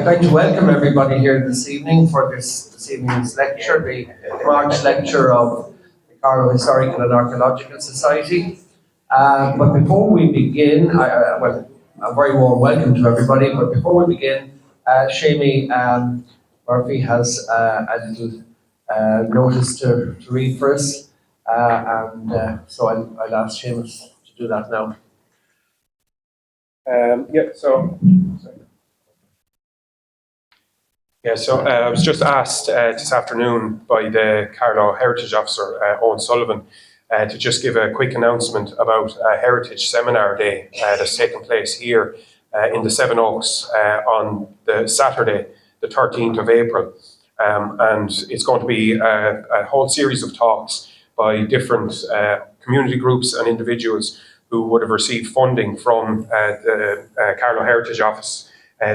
I'd like to welcome everybody here this evening for this evening's lecture, the March lecture of the Carlow Historical and Archaeological Society. But before we begin, well, a very warm welcome to everybody, but before we begin, Seamie Murphy has a little notice to read for us, so I'll ask Seamus to do that now. So I was just asked this afternoon by the Carlow Heritage Officer, Owen Sullivan, to just give a quick announcement about a Heritage Seminar Day that's taking place here in the Seven Oaks on the Saturday, the 13th of April. And it's going to be a whole series of talks by different community groups and individuals who would have received funding from the Carlow Heritage Office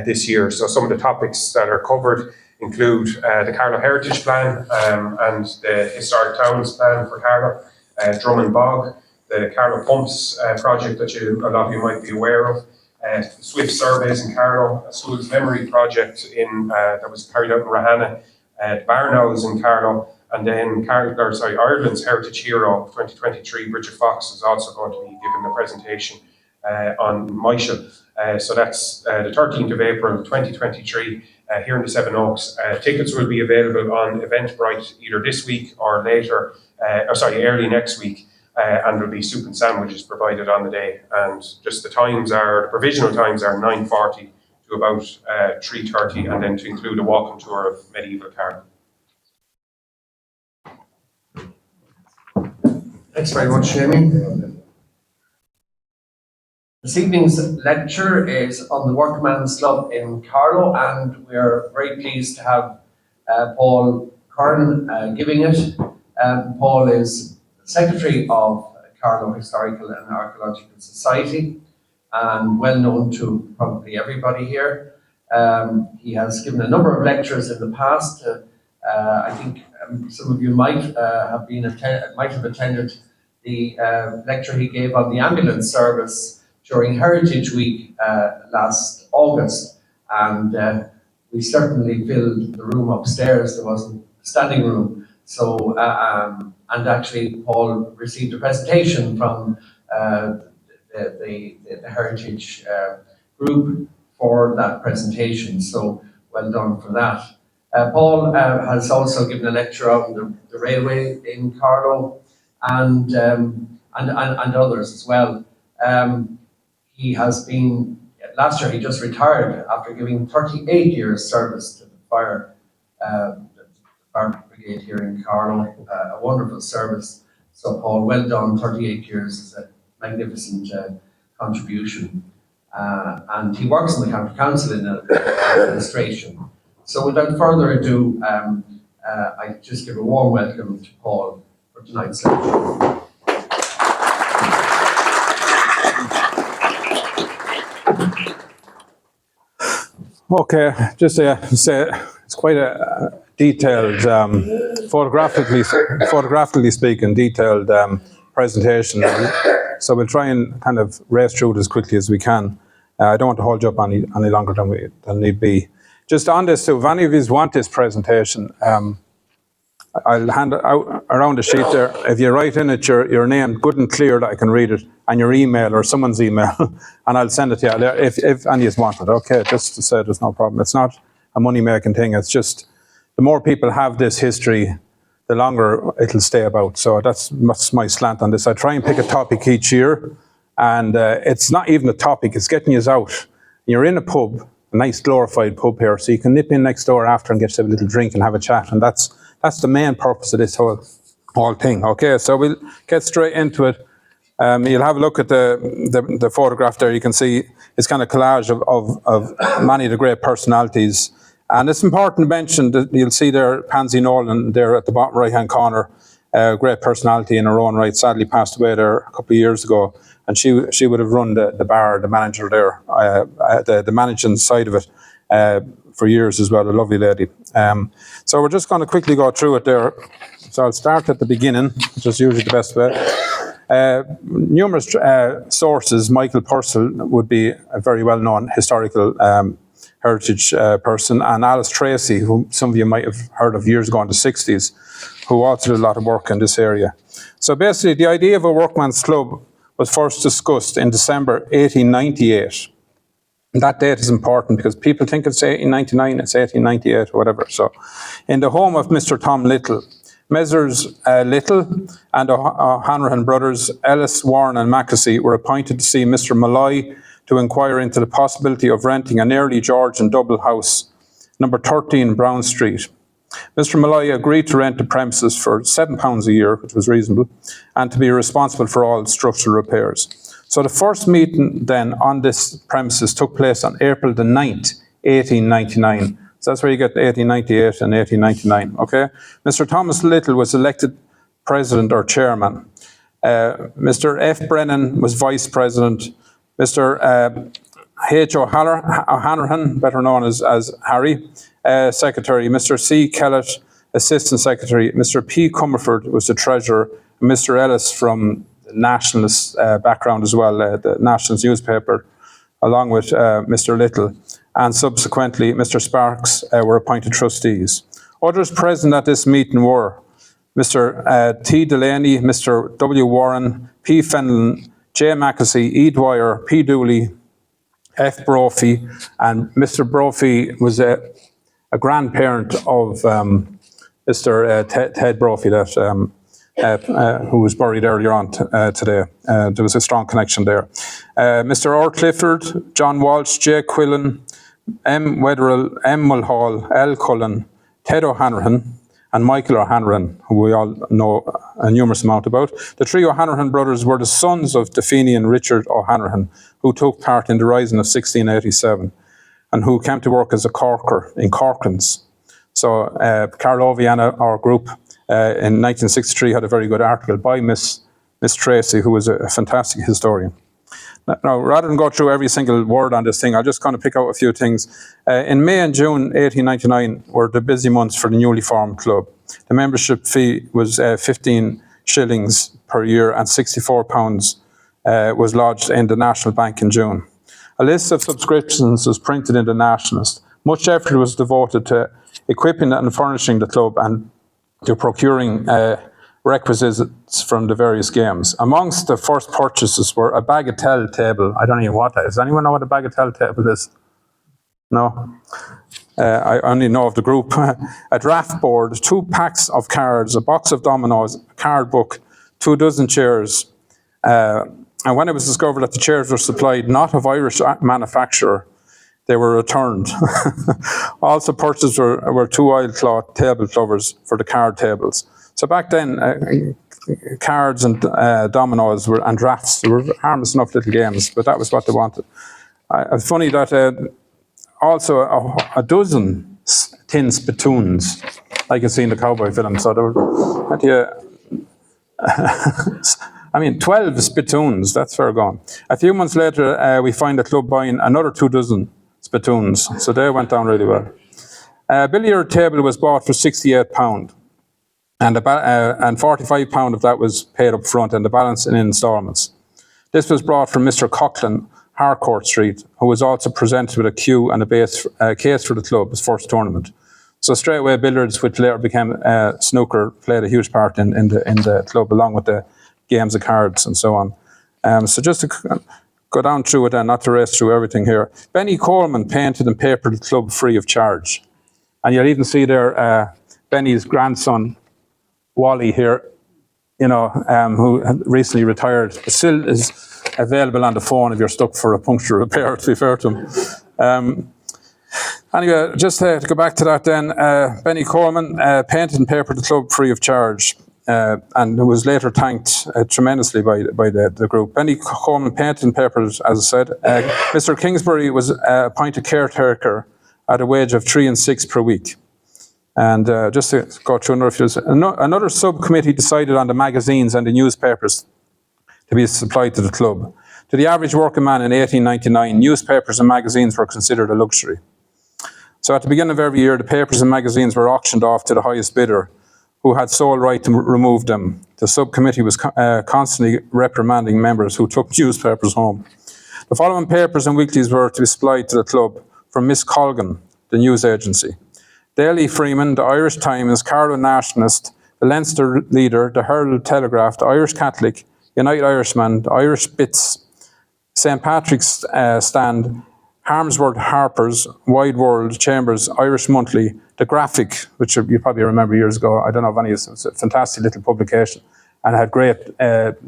this year. So some of the topics that are covered include the Carlow Heritage Plan and the Historic Towns Plan for Carlow, Drummond Bog, the Carlow Pumps project that a lot of you might be aware of, Swift Surveys in Carlow, a Schools Memory project that was carried out in Rahana, Barnow's in Carlow, and then Ireland's Heritage Hero of 2023, Bridget Fox, is also going to be giving a presentation on Michael. So that's the 13th of April 2023 here in the Seven Oaks. Tickets will be available on Eventbrite either this week or later, early next week, and there'll be soup and sandwiches provided on the day. And just the provisional times are 9:40 to about 3:30, and then to include a walking tour of medieval Carlow. Thanks very much, Seamie. This evening's lecture is on the Workman's Club in Carlow, and we're very pleased to have Paul Curran giving it. Paul is Secretary of Carlow Historical and Archaeological Society, and well known to probably everybody here. He has given a number of lectures in the past. I think some of you might have attended the lecture he gave on the ambulance service during Heritage Week last August, and we certainly filled the room upstairs. There wasn't a standing room, so and actually Paul received a presentation from the Heritage group for that presentation, so well done for that. Paul has also given a lecture on the railway in Carlow and others as well. He has been, last year he just retired after giving 38 years service to the fire brigade here in Carlow, a wonderful service. So Paul, well done, 38 years is a magnificent contribution. And he works in the County Council in administration. So without further ado, I just give a warm welcome to Paul for tonight's lecture. Okay, just to say it's quite a detailed, photographically speaking, detailed presentation. So we'll try and kind of race through it as quickly as we can. I don't want to hold you up any longer than need be. Just on this, so if any of you want this presentation, I'll hand it out around the sheet there. If you write in it your name good and clear that I can read it, and your email or someone's email, and I'll send it to you if any is wanted. Okay, just to say there's no problem. It's not a money-making thing. It's just the more people have this history, the longer it'll stay about. So that's my slant on this. I try and pick a topic each year, and it's not even a topic. It's getting you out. You're in a pub, a nice glorified pub here, so you can nip in next door after and get yourself a little drink and have a chat, and that's the main purpose of this whole thing. Okay, so we'll get straight into it. You'll have a look at the photograph there. You can see it's kind of collage of many of the great personalities. And it's important to mention that you'll see there Pansy Nolan there at the bottom right-hand corner, great personality in her own right, sadly passed away there a couple of years ago. And she would have run the bar, the manager there, the managing side of it for years as well, a lovely lady. So we're just going to quickly go through it there. So I'll start at the beginning, which is usually the best way. Numerous sources. Michael Purcell would be a very well-known historical heritage person, and Alice Tracey, who some of you might have heard of years ago in the 60s, who also did a lot of work in this area. So basically, the idea of a workman's club was first discussed in December 1898. And that date is important because people think it's 1899, it's 1898 or whatever. So in the home of Mr. Tom Little, Messrs. Little and O Hanrahan brothers, Ellis, Warren and McAssey were appointed to see Mr. Malloy to inquire into the possibility of renting an early Georgian double house, number 13 Brown Street. Mr. Malloy agreed to rent the premises for £7 a year, which was reasonable, and to be responsible for all structural repairs. So the first meeting then on this premises took place on April the 9th, 1899. So that's where you get 1898 and 1899, okay? Mr. Thomas Little was elected president or chairman. Mr. F. Brennan was vice president. Mr. H. O'Hanrahan, better known as Harry, secretary. Mr. C Kellett, assistant secretary. Mr. P. Comerford was the treasurer. Mr. Ellis from the Nationalist background as well, the Nationalist newspaper, along with Mr. Little. And subsequently, Mr. Sparks were appointed trustees. Others present at this meeting were Mr. T. Delaney, Mr. W. Warren, P. Fenlon, J. McAssey, E. Dwyer, P. Dooley, F. Brophy, and Mr. Brophy was a grandparent of Mr. Ted Brophy, who was buried earlier on today. There was a strong connection there. Mr. R. Clifford, John Walsh, J. Quillen, M. Wetherell, M. Mulhall, L. Cullen, Ted O'Hanrahan, and Michael O'Hanrahan, who we all know a numerous amount about. The three O'Hanrahan brothers were the sons of the Fenian Richard O'Hanrahan, who took part in the Rising of 1687, and who came to work as a corker in Corkins. So Carlow, our group, in 1963 had a very good article by Ms Tracey, who was a fantastic historian. Now, rather than go through every single word on this thing, I'll just kind of pick out a few things. In May and June 1899 were the busy months for the newly formed club. The membership fee was 15 shillings per year, and £64 was lodged in the National Bank in June. A list of subscriptions was printed in the Nationalist. Much effort was devoted to equipping and furnishing the club and to procuring requisites from the various games. Amongst the first purchases were a bagatelle table. I don't know what that is. Does anyone know what a bagatelle table is? No? I only know of the group. A draft board, 2 packs of cards, a box of dominoes, a card book, 2 dozen chairs. And when it was discovered that the chairs were supplied not of Irish manufacture, they were returned. Also purchased were 2 oilcloth table covers for the card tables. So back then, cards and dominoes and drafts were harmless enough little games, but that was what they wanted. It's funny that also a dozen tin spittoons, like you see in the cowboy film. So there were 12 spittoons, that's fair going. A few months later, we find the club buying another 2 dozen spittoons, so they went down really well. A billiard table was bought for £68. And £45 of that was paid up front, and the balance in instalments. This was brought from Mr. Coughlin, Harcourt Street, who was also presented with a cue and a case for the club, his first tournament. So straight away, billiards, which later became snooker, played a huge part in the club, along with the games of cards and so on. So just to go down through it and not to race through everything here. Benny Coleman painted and papered the club free of charge. And you'll even see there Benny's grandson, Wally here, who recently retired, but still is available on the phone if you're stuck for a puncture repair, to be fair to him. Anyway, just to go back to that then, Benny Coleman painted and papered the club free of charge, and was later thanked tremendously by the group. Benny Coleman painted and papered, as I said. Mr. Kingsbury was appointed caretaker at a wage of 3 and 6 per week. And just to go through another few, another subcommittee decided on the magazines and the newspapers to be supplied to the club. To the average working man in 1899, newspapers and magazines were considered a luxury. So at the beginning of every year, the papers and magazines were auctioned off to the highest bidder, who had sole right to remove them. The subcommittee was constantly reprimanding members who took newspapers home. The following papers and weeklies were to be supplied to the club from Miss Colgan, the news agency. Daily Freeman, the Irish Times, Carlow Nationalist, the Leinster Leader, the Herald Telegraph, the Irish Catholic, United Irishman, the Irish Bits, St Patrick's Stand, Harmsworth Harper's, Wide World, Chambers, Irish Monthly, The Graphic, which you probably remember years ago. I don't know if any of you, it's a fantastic little publication and had great,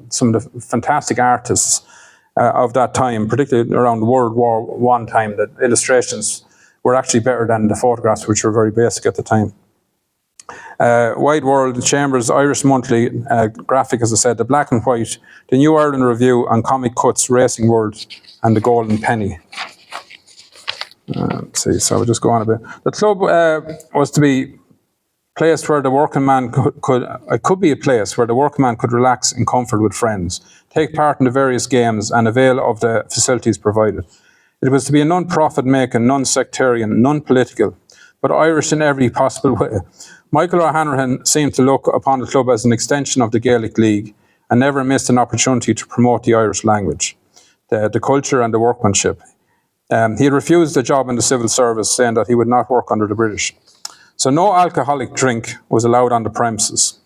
some of the fantastic artists of that time, particularly around World War I time. The illustrations were actually better than the photographs, which were very basic at the time. Wide World, Chambers, Irish Monthly, Graphic, as I said, the Black and White, the New Ireland Review, and Comic Cuts, Racing World, and the Golden Penny. Let's see, so we'll just go on a bit. The club was to be a place where the working man could be a place where the working man could relax in comfort with friends, take part in the various games, and avail of the facilities provided. It was to be a non-profit making, non-sectarian, non-political, but Irish in every possible way. Michael O'Hanrahan seemed to look upon the club as an extension of the Gaelic League and never missed an opportunity to promote the Irish language, the culture and the workmanship. He had refused a job in the civil service, saying that he would not work under the British. So no alcoholic drink was allowed on the premises.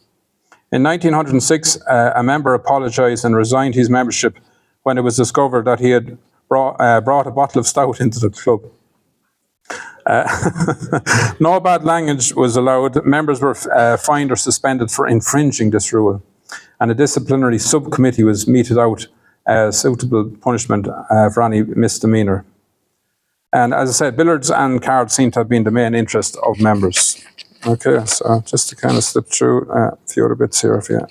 In 1906, a member apologised and resigned his membership when it was discovered that he had brought a bottle of stout into the club. No bad language was allowed. Members were fined or suspended for infringing this rule, and a disciplinary subcommittee was meted out suitable punishment for any misdemeanour. And as I said, billiards and cards seem to have been the main interest of members. Okay, so just to kind of slip through a few other bits here for you.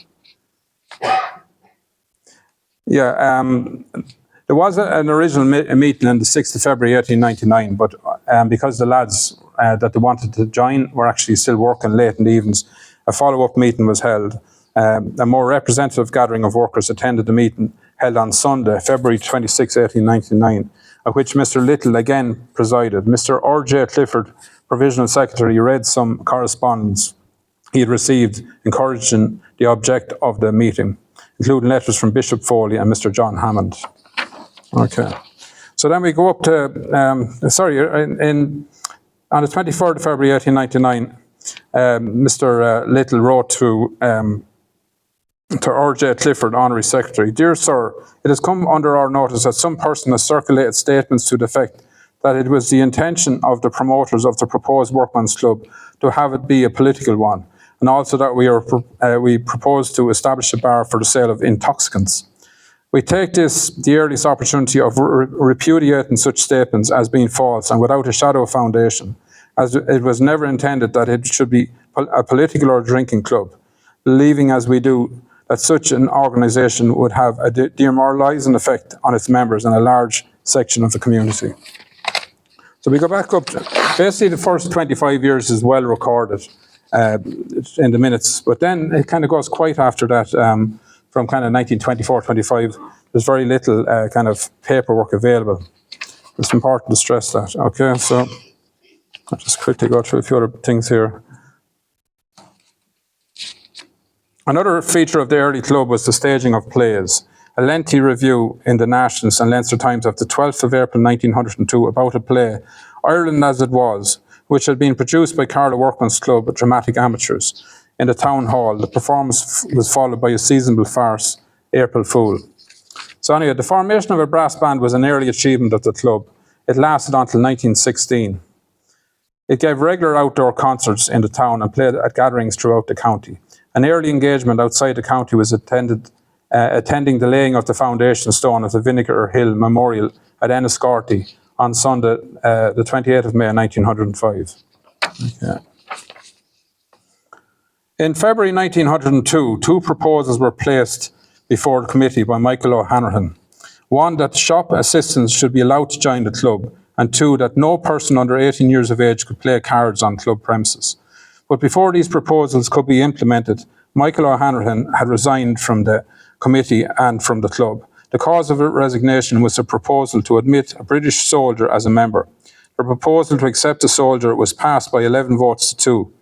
Yeah, there was an original meeting on the 6th of February 1899, but because the lads that they wanted to join were actually still working late in the evenings, a follow-up meeting was held. A more representative gathering of workers attended the meeting held on Sunday, February 26, 1899, at which Mr. Little again presided. Mr. R.J. Clifford, Provisional Secretary, read some correspondence he had received encouraging the object of the meeting, including letters from Bishop Foley and Mr. John Hammond. Okay. So then we go up to, on the 23rd of February 1899, Mr. Little wrote to R.J. Clifford, Honorary Secretary, "Dear Sir, it has come under our notice that some person has circulated statements to the effect that it was the intention of the promoters of the proposed Workman's Club to have it be a political one, and also that we propose to establish a bar for the sale of intoxicants. We take this the earliest opportunity of repudiating such statements as being false and without a shadow of foundation, as it was never intended that it should be a political or drinking club, believing as we do that such an organisation would have a demoralising effect on its members and a large section of the community." So we go back up, basically the first 25 years is well recorded in the minutes, but then it kind of goes quiet after that. From kind of 1924-25, there's very little kind of paperwork available. It's important to stress that. Okay, so I'll just quickly go through a few other things here. Another feature of the early club was the staging of plays. A lengthy review in the Nationals and Leinster Times of the 12th of April 1902 about a play, Ireland as It Was, which had been produced by Carlow Workman's Club Dramatic Amateurs in the town hall. The performance was followed by a seasonable farce, April Fool. So anyway, the formation of a brass band was an early achievement of the club. It lasted until 1916. It gave regular outdoor concerts in the town and played at gatherings throughout the county. An early engagement outside the county was attending the laying of the foundation stone of the Vinegar Hill Memorial at Enniscorthy on Sunday, the 28th of May, 1905. Okay. In February 1902, two proposals were placed before the committee by Michael O'Hanrahan. One, that shop assistants should be allowed to join the club, and two, that no person under 18 years of age could play cards on club premises. But before these proposals could be implemented, Michael O'Hanrahan had resigned from the committee and from the club. The cause of resignation was a proposal to admit a British soldier as a member. The proposal to accept the soldier was passed by 11 votes to 2.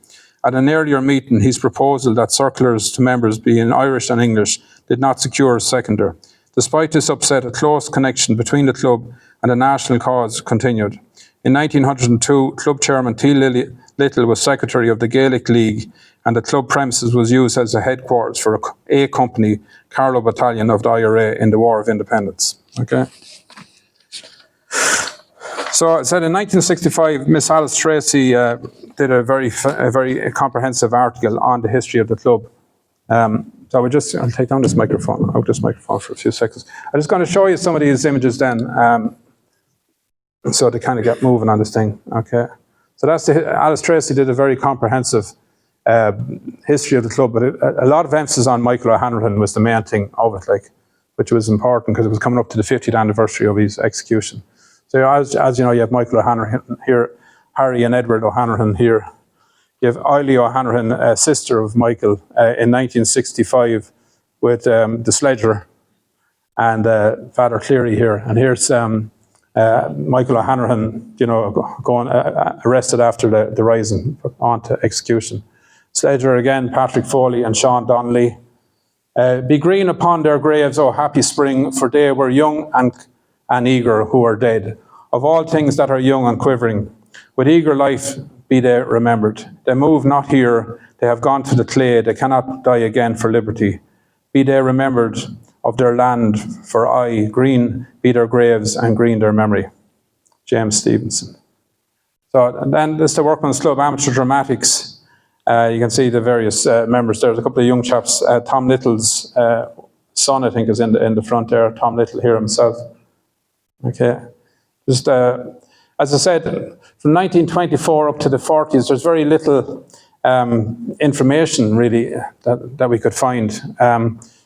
At an earlier meeting, his proposal that circulars to members be in Irish and English did not secure a seconder. Despite this upset, a close connection between the club and the national cause continued. In 1902, club chairman T. Little was secretary of the Gaelic League, and the club premises was used as a headquarters for A Company, Carlow Battalion of the IRA in the War of Independence. Okay. So, it said in 1965, Ms Alice Tracey did a very comprehensive article on the history of the club. So I'll take down this microphone, for a few seconds. I'm just going to show you some of these images then, so to kind of get moving on this thing, okay? So Alice Tracey did a very comprehensive history of the club, but a lot of emphasis on Michael O'Hanrahan was the main thing of it, which was important because it was coming up to the 50th anniversary of his execution. So as you know, you have Michael O'Hanrahan here, Harry and Edward O'Hanrahan here. You have Eileen O'Hanrahan, sister of Michael, in 1965 with the Sledger and Father Cleary here. And here's Michael O'Hanrahan, going arrested after the rising on to execution. Sledger again, Patrick Foley and Sean Donnelly. Be green upon their graves, O happy spring, for they were young and eager who are dead. Of all things that are young and quivering, with eager life be they remembered. They move not here, they have gone to the clay, they cannot die again for liberty. Be they remembered of their land, for aye, green be their graves and green their memory. James Stevenson. So, and then this is the Workman's Club Amateur Dramatics. You can see the various members there. There's a couple of young chaps. Tom Little's son, I think, is in the front there. Tom Little here himself. Okay. Just, as I said, from 1924 up to the 40s, there's very little information really that we could find.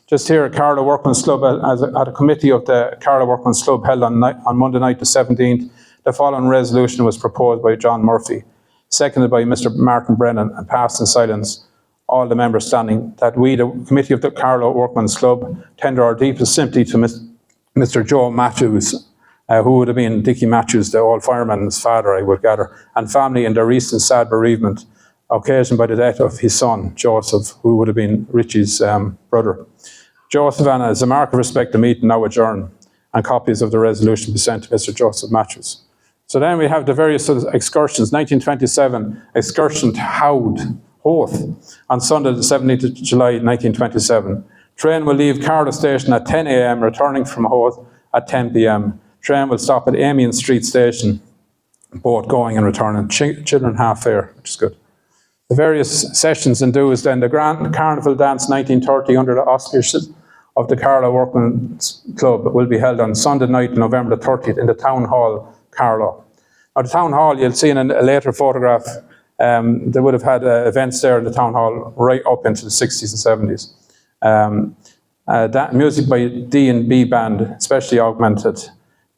Just here at Carlow Workman's Club, at a committee of the Carlow Workman's Club held on Monday night the 17th, the following resolution was proposed by John Murphy, seconded by Mr. Martin Brennan, and passed in silence, all the members standing, that we, the committee of the Carlow Workman's Club, tender our deepest sympathy to Mr. Joe Matthews, who would have been Dickie Matthews, the old fireman's father, I would gather, and family in their recent sad bereavement, occasioned by the death of his son, Joseph, who would have been Richie's brother. Joseph, and as a mark of respect, the meeting now adjourned, and copies of the resolution be sent to Mr. Joseph Matthews. So then we have the various excursions. 1927, excursion to Howth, on Sunday the 17th of July 1927. Train will leave Carlow Station at 10 a.m, returning from Howth at 10 p.m. Train will stop at Amiens Street Station, both going and returning. Children half fare, which is good. The various sessions and do's then. The Grand Carnival Dance 1930 under the auspices of the Carlow Workman's Club will be held on Sunday night, November the 30th, in the Town Hall, Carlow. Now the Town Hall, you'll see in a later photograph, they would have had events there in the Town Hall right up into the 60s and 70s. That music by D&B Band, especially augmented.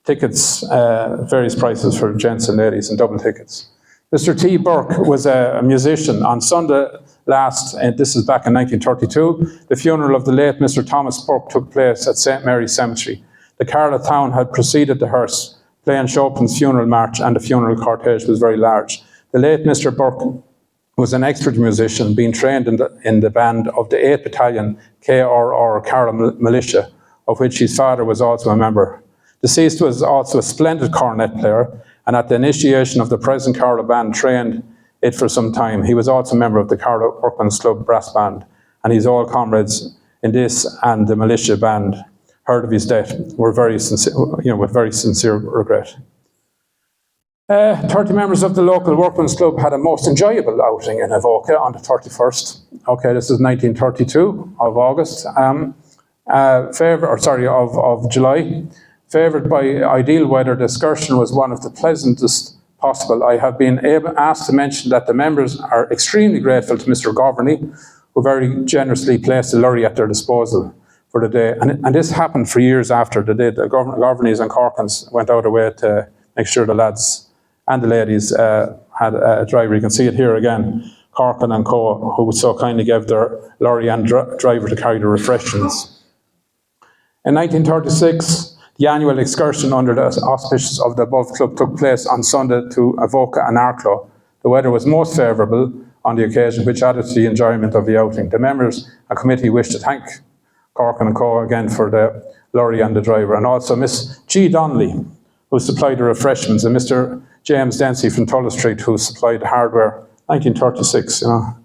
Tickets, various prices for gents and ladies, and double tickets. Mr. T. Burke was a musician. On Sunday last, and this is back in 1932, the funeral of the late Mr. Thomas Burke took place at St. Mary's Cemetery. The Carlow town had preceded the hearse, playing Chopin's funeral march, and the funeral cortege was very large. The late Mr. Burke was an expert musician, being trained in the band of the 8th Battalion KRR Carlow Militia, of which his father was also a member. Deceased was also a splendid cornet player, and at the initiation of the present Carlow band trained it for some time. He was also a member of the Carlow Workman's Club brass band, and his old comrades in this and the militia band heard of his death were very sincere, with very sincere regret. 30 members of the local Workman's Club had a most enjoyable outing in Avoca on the 31st. Okay, this is 1932 of August. Of July. Favoured by ideal weather, the excursion was one of the pleasantest possible. I have been asked to mention that the members are extremely grateful to Mr. Godfrey, who very generously placed a lorry at their disposal for the day. And this happened for years after the day. The Godfreys and Corkins went out of way to make sure the lads and the ladies had a driver. You can see it here again. Corkin and Co, who so kindly gave their lorry and driver to carry the refreshments. In 1936, the annual excursion under the auspices of the above club took place on Sunday to Avoca and Arklow. The weather was most favourable on the occasion, which added to the enjoyment of the outing. The members and committee wish to thank Corkin and Co again for the lorry and the driver, and also Miss G. Donnelly, who supplied the refreshments, and Mr. James Dempsey from Tullow Street, who supplied hardware, 1936, you know.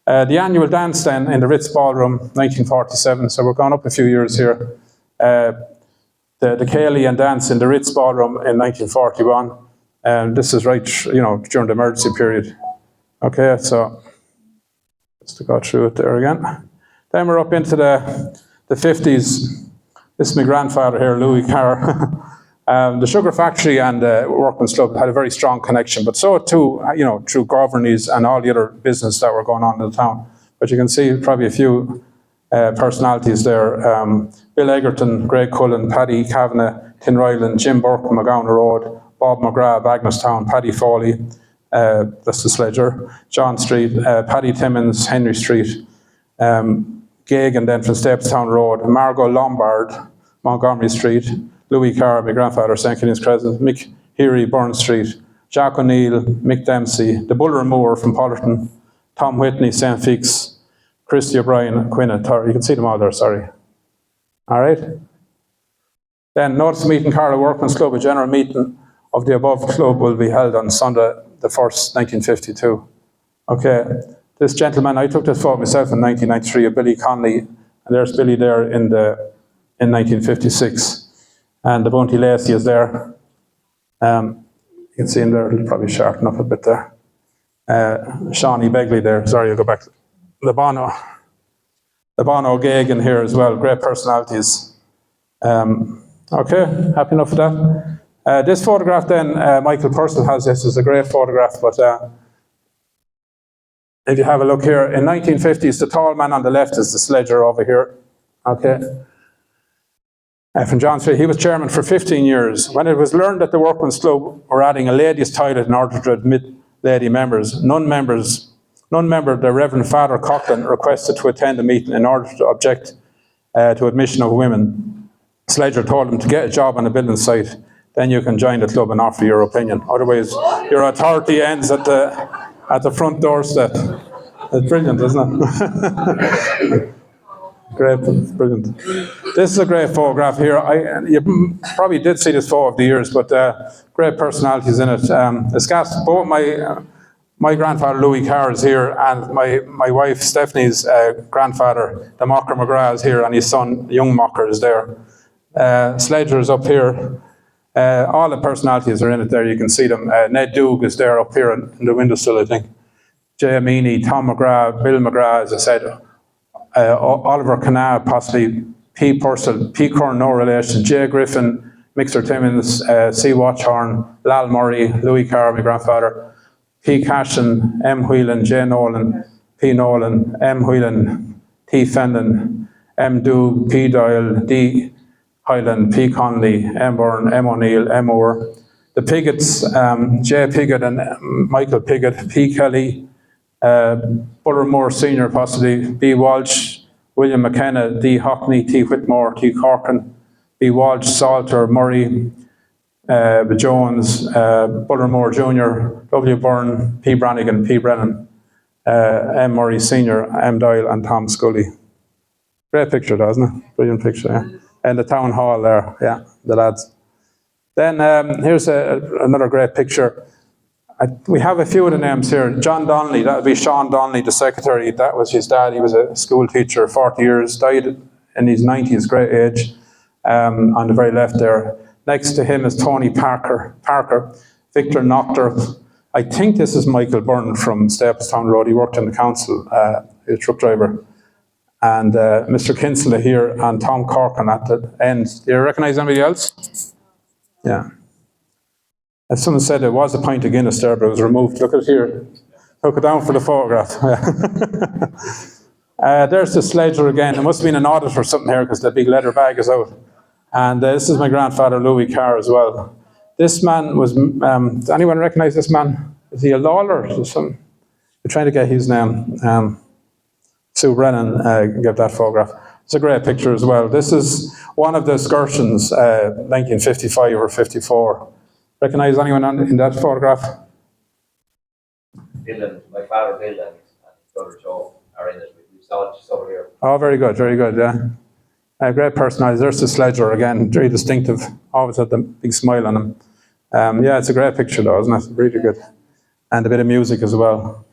The annual dance then in the Ritz Ballroom, 1947, so we're going up a few years here. The Cayley dance in the Ritz Ballroom in 1941. This is right, you know, during the emergency period. Okay, so just to go through it there again. Then we're up into the 50s. This is my grandfather here, Louis Carr. The sugar factory and the Workman's Club had a very strong connection, but so too, you know, through Governey's and all the other business that were going on in the town. But you can see probably a few personalities there. Bill Egerton, Greg Cullen, Paddy Kavanagh, Tinryland, Jim Burke, McGowan Road, Bob McGrath, Agnestown, Paddy Foley, that's the Sledger, John Street, Paddy Timmins, Henry Street, Gagan then from Stapestown Road, Margot Lombard, Montgomery Street, Louis Carr, my grandfather, St. Killian's Crescent, Mick Heary, Burn Street, Jack O'Neill, Mick Dempsey, the Buller Moore from Pollerton, Tom Whitney, St. Fix, Christy O'Brien, Quinnet. You can see them all there, sorry. All right. Then notice meeting Carlow Workman's Club, a general meeting of the above club will be held on Sunday the 1st, 1952. Okay, this gentleman, I took this photo myself in 1993 of Billy Conley, and there's Billy there in 1956. And the Bounty Lacey is there. You can see him there, he'll probably sharpen up a bit there. Shawnee Begley there, sorry, I'll go back. The Bono Gagan here as well, great personalities. Okay, happy enough with that. This photograph then, Michael Purcell has this, is a great photograph, but if you have a look here, in 1950s, the tall man on the left is the Sledger over here, okay? From John Street, he was chairman for 15 years. When it was learned that the Workman's Club were adding a ladies' toilet in order to admit lady members, none member, the Reverend Father Coughlin, requested to attend the meeting in order to object to admission of women. Sledger told him to get a job on a building site, then you can join the club and offer your opinion. Otherwise, your authority ends at the front doorstep. It's brilliant, isn't it? Great, brilliant. This is a great photograph here. You probably did see this photo over the years, but great personalities in it. It's got both my grandfather Louis Carr is here, and my wife Stephanie's grandfather, the Mocker McGrath, is here, and his son, young Mocker, is there. Sledger is up here. All the personalities are in it there, you can see them. Ned Doog is there up here in the windowsill, I think. Jay Amini, Tom McGrath, Bill McGrath, as I said, Oliver Canal, possibly P. Purcell, P. Curran, no relation, J. Griffin, Mixer Timmins, C. Watchhorn, Lal Murray, Louis Carr, my grandfather, P. Cashin, M. Whelan, J. Nolan, P. Nolan, M. Whelan, T. Fenlon, M. Doog, P. Doyle, D. Hyland, P. Conley, M. Byrne, M. O'Neill, M. Moore. The Pigots, J. Pigott and Michael Pigott, P. Kelly, Buttermore Senior, possibly, B. Walsh, William McKenna, D. Hockney, T. Whitmore, T. Corcoran, B. Walsh, Salter, Murray, Jones, Buttermore Jr., W. Byrne, P. Brannigan, P. Brennan, M. Murray Senior, M. Doyle, and Tom Scully. Great picture, doesn't it? Brilliant picture, yeah. And the town hall there, yeah, the lads. Then here's another great picture. We have a few of the names here. John Donnelly, that would be Sean Donnelly, the secretary. That was his dad. He was a school teacher, 40 years, died in his 90s, great age, on the very left there. Next to him is Tony Parker, Victor Nocturth. I think this is Michael Byrne from Stapestown Road. He worked in the council, he was a truck driver. And Mr. Kinsella here and Tom Corcoran at the end. Do you recognise anybody else? Yeah. As someone said, there was a pint of Guinness there, but it was removed. Look at it here. Took it down for the photograph. There's the Sledger again. There must have been an audit or something here because the big leather bag is out. And this is my grandfather, Louis Carr, as well. This man was, does anyone recognise this man? Is he a Lawler or something? We're trying to get his name. Sue Brennan gave that photograph. It's a great picture as well. This is one of the excursions, 1955 or 54. Recognise anyone in that photograph? Bill, my father Bill and his brother Joe are in it. We saw it just over here. Oh, very good, yeah. Great personalities. There's the Sledger again, very distinctive. Always had the big smile on him. Yeah, it's a great picture though, isn't it? Really good. And a bit of music as well.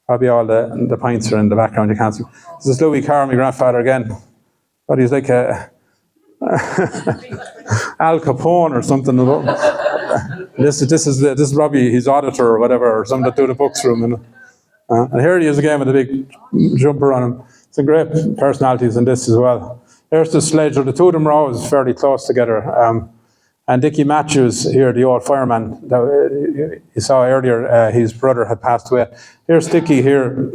Probably all the pints are in the background, you can't see. This is Louis Carr, my grandfather again. But he's like a Al Capone or something. This is Robbie, his auditor or whatever, or someone that do the books for him. And here he is again with a big jumper on him. Some great personalities in this as well. There's the sledger. The two of them are always fairly close together. And Dickie Matthews here, the old fireman that you saw earlier, his brother had passed away. Here's Dickie here,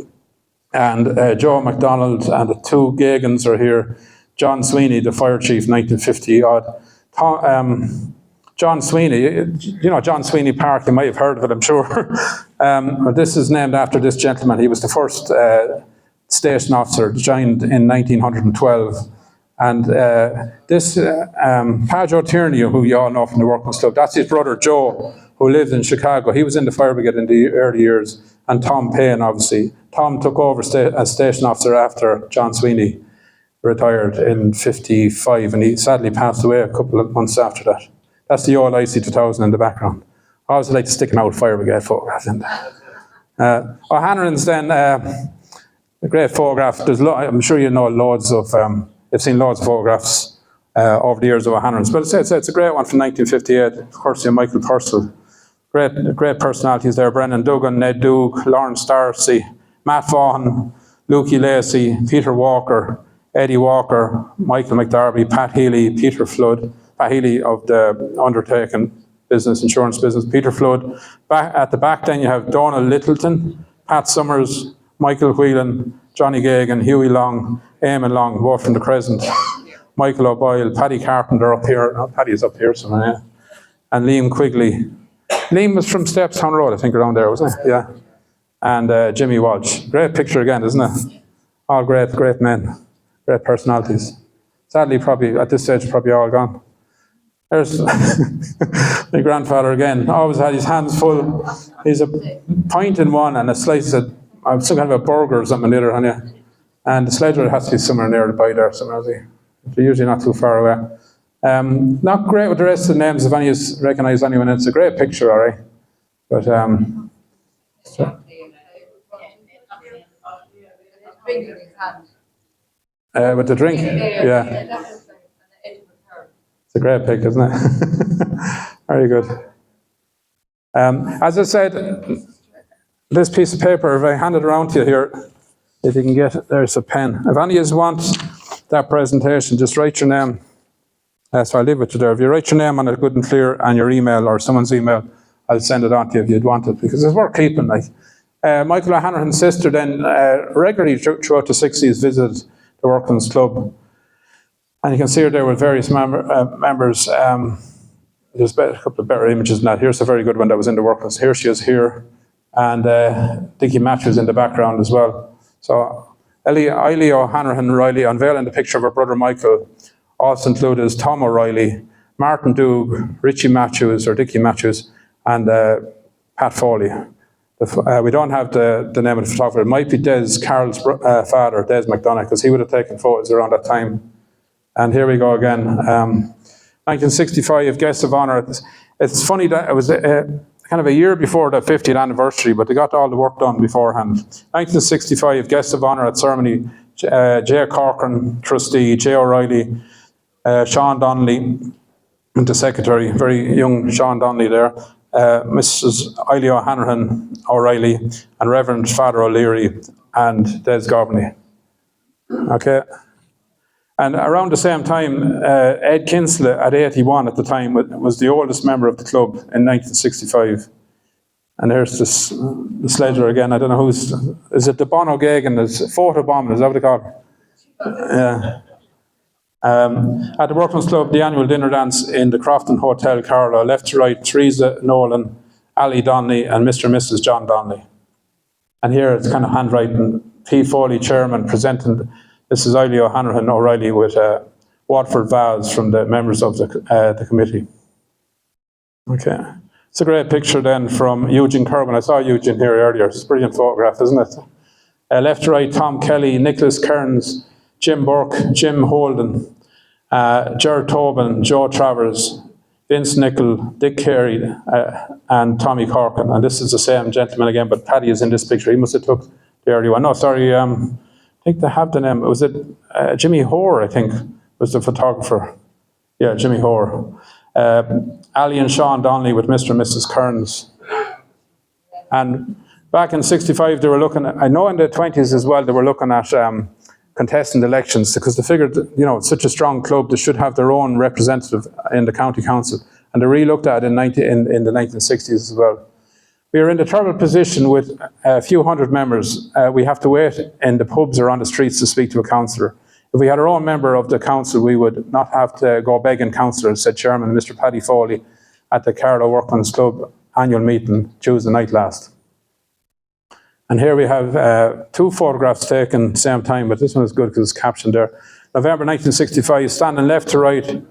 and Joe MacDonald, and the two Gagans are here. John Sweeney, the fire chief, 1950 odd. John Sweeney, you know John Sweeney Park, you might have heard of it, I'm sure. This is named after this gentleman. He was the first station officer, joined in 1912. And this Padjo Tierney, who you all know from the Workman's Club, that's his brother Joe, who lived in Chicago. He was in the fire brigade in the early years. And Tom Payne, obviously. Tom took over as station officer after John Sweeney retired in 55, and he sadly passed away a couple of months after that. That's the old IC2000 in the background. I always like to stick an old fire brigade photograph in there. O'Hanrahan's then a great photograph. I'm sure you know loads of, you've seen loads of photographs over the years of O'Hanrahan's, but it's a great one from 1958, of course, Michael Purcell. Great personalities there. Brendan Duggan, Ned Doog, Lawrence Darcy, Matt Vaughan, Lukey Lacey, Peter Walker, Eddie Walker, Michael McDarby, Pat Healy, Peter Flood, Pat Healy of the undertaking business, insurance business, Peter Flood. At the back then you have Donald Littleton, Pat Summers, Michael Whelan, Johnny Gagan, Huey Long, Eamon Long, both from the Crescent, Michael O'Boyle, Paddy Carpenter up here, Paddy's up here somewhere, yeah. And Liam Quigley. Liam was from Stepstown Road, I think, around there, wasn't it? Yeah. And Jimmy Walsh. Great picture again, isn't it? All great men, great personalities. Sadly, probably, at this stage, probably all gone. There's my grandfather again, always had his hands full. He's a pint in one and a slice of some kind of a burger or something in the other, honey. And the sledger has to be somewhere nearby there, somewhere. They're usually not too far away. Not great with the rest of the names, if any of you recognise anyone. It's a great picture, all right. But, with the drink, yeah. It's a great pic, isn't it? Very good. As I said, this piece of paper, if I hand it around to you here, if you can get it, there's a pen. If any of you want that presentation, just write your name. So I'll leave it to there. If you write your name on it good and clear and your email or someone's email, I'll send it on to you if you'd want it, because it's worth keeping. Like Michael O'Hanrahan's sister then regularly throughout the 60s visited the Workman's Club. And you can see her there with various members. There's a couple of better images than that. Here's a very good one that was in the Workman's. Here she is here. And Dickie Matthews in the background as well. So Eilidh O'Hanrahan Riley unveiling the picture of her brother Michael. Also included is Tom O'Reilly, Martin Doog, Richie Matthews or Dickie Matthews, and Pat Foley. We don't have the name of the photographer. It might be Des Carroll's father, Des McDonough, because he would have taken photos around that time. And here we go again. 1965, guest of honour. It's funny that it was kind of a year before the 50th anniversary, but they got all the work done beforehand. 1965, guest of honour at ceremony, J. Corcoran, trustee, J. O'Reilly, Sean Donnelly, the secretary, very young Sean Donnelly there, Mrs. Eilidh O'Hanrahan O'Reilly, and Reverend Father O'Leary, and Des Gobney. Okay. And around the same time, Ed Kinsley, at 81 at the time, was the oldest member of the club in 1965. And there's this the sledger again. I don't know who's... Is it the Bono Gagan? There's photo bomb, is that what they call it? Yeah. At the Workman's Club, the annual dinner dance in the Crofton Hotel, Carlow, left to right, Teresa Nolan, Ali Donnelly, and Mr. and Mrs. John Donnelly. And here it's kind of handwriting. P. Foley, chairman, presenting... This is Eilidh O'Hanrahan O'Reilly with Watford Vals from the members of the committee. Okay. It's a great picture then from Eugene Curran. I saw Eugene here earlier. It's a brilliant photograph, isn't it? Left to right, Tom Kelly, Nicholas Kearns, Jim Burke, Jim Holden, Gerard Tobin, Joe Travers, Vince Nichol, Dick Carey, and Tommy Corkin. And this is the same gentleman again, but Paddy is in this picture. He must have took the early one. No, sorry, I think they have the name. Was it Jimmy Hoare, I think, was the photographer. Yeah, Jimmy Hoare. Ali and Sean Donnelly with Mr. and Mrs. Kearns. And back in 65, they were looking at, I know in the 20s as well, they were looking at contesting elections because they figured, you know, it's such a strong club, they should have their own representative in the county council. And they re-looked at it in the 1960s as well. We are in the terrible position with a few hundred members. We have to wait in the pubs or on the streets to speak to a councillor. If we had our own member of the council, we would not have to go begging councillors, said Chairman Mr. Paddy Foley at the Carlow Workmans Club annual meeting Tuesday night last. And here we have two photographs taken at the same time, but this one is good because it's captioned there. November 1965, standing left to right,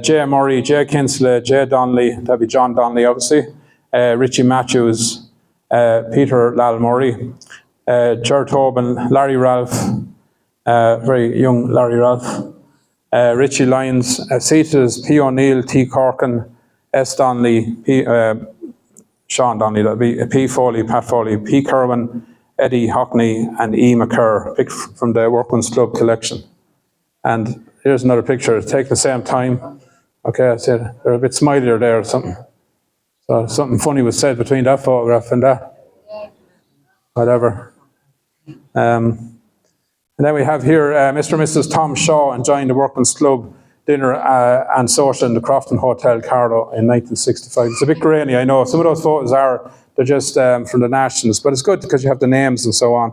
J. Murray, J. Kinsley, J. Donnelly, that'd be John Donnelly obviously, Richie Matthews, Peter Lal Murray, Ger Tobin, Larry Ralph, very young Larry Ralph, Richie Lyons, seated as P. O'Neill, T. Corkin, S. Donnelly, Sean Donnelly, that'd be P. Foley, Pat Foley, P. Curran, Eddie Hockney, and E. McCurr, picked from the Workman's Club collection. And here's another picture, take the same time. Okay, I said they're a bit smilier there or something. So something funny was said between that photograph and that. Whatever. And then we have here Mr. and Mrs. Tom Shaw enjoying the Workman's Club dinner and social in the Crofton Hotel, Carlow, in 1965. It's a bit grainy, I know. Some of those photos they're just from the Nationals, but it's good because you have the names and so on.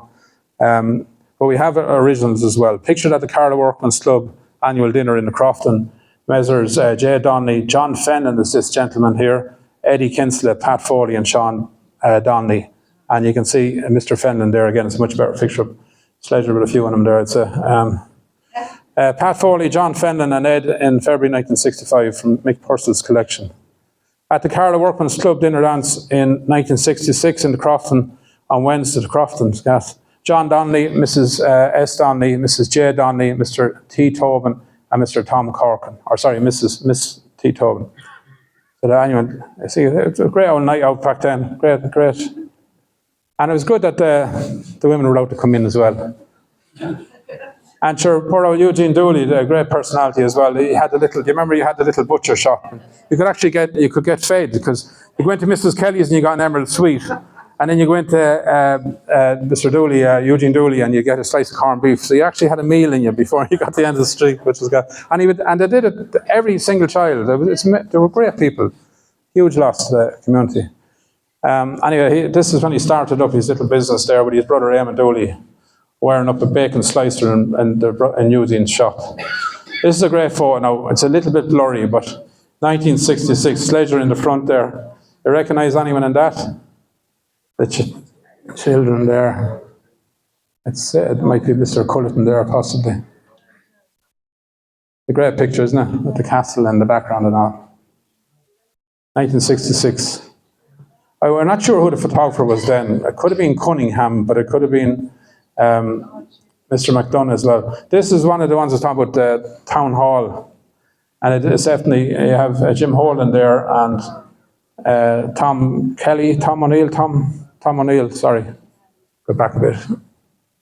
But we have originals as well. Pictured at the Carlow Workman's Club annual dinner in the Crofton, Messrs. J. Donnelly, John Fenlon is this gentleman here, Eddie Kinsley, Pat Foley, and Sean Donnelly. And you can see Mr. Fenlon there again. It's a much better picture. Sledger with a few of them there. It's Pat Foley, John Fenlon, and Ed in February 1965 from Mick Purcell's collection. At the Carlow Workman's Club dinner dance in 1966 in the Crofton on Wednesday, the Crofton's gas. John Donnelly, Mrs. S. Donnelly, Mrs. J. Donnelly, Mr. T. Tobin, and Mr. Tom Corkin. Or sorry, Miss T. Tobin. So the annual, see, it was a great old night out back then. Great. And it was good that the women were allowed to come in as well. And sure, poor old Eugene Dooley, the great personality as well. He had the little, do you remember you had the little butcher shop? You could actually get fed because you went to Mrs. Kelly's and you got an emerald sweet. And then you went to Mr. Dooley, Eugene Dooley, and you get a slice of corned beef. So you actually had a meal in you before you got to the end of the street, which was good. And they did it, every single child. They were great people. Huge loss to the community. Anyway, this is when he started up his little business there with his brother Eamon Dooley, wearing up a bacon slicer in Eugene's shop. This is a great photo now. It's a little bit blurry, but 1966, Sledger in the front there. You recognise anyone in that? The children there. It might be Mr. Culleton there, possibly. A great picture, isn't it? With the castle in the background and all. 1966. I'm not sure who the photographer was then. It could have been Cunningham, but it could have been Mr. McDonough as well. This is one of the ones that's talking about the town hall. And it's definitely, you have Jim Holden there and Tom O'Neill, sorry. Go back a bit.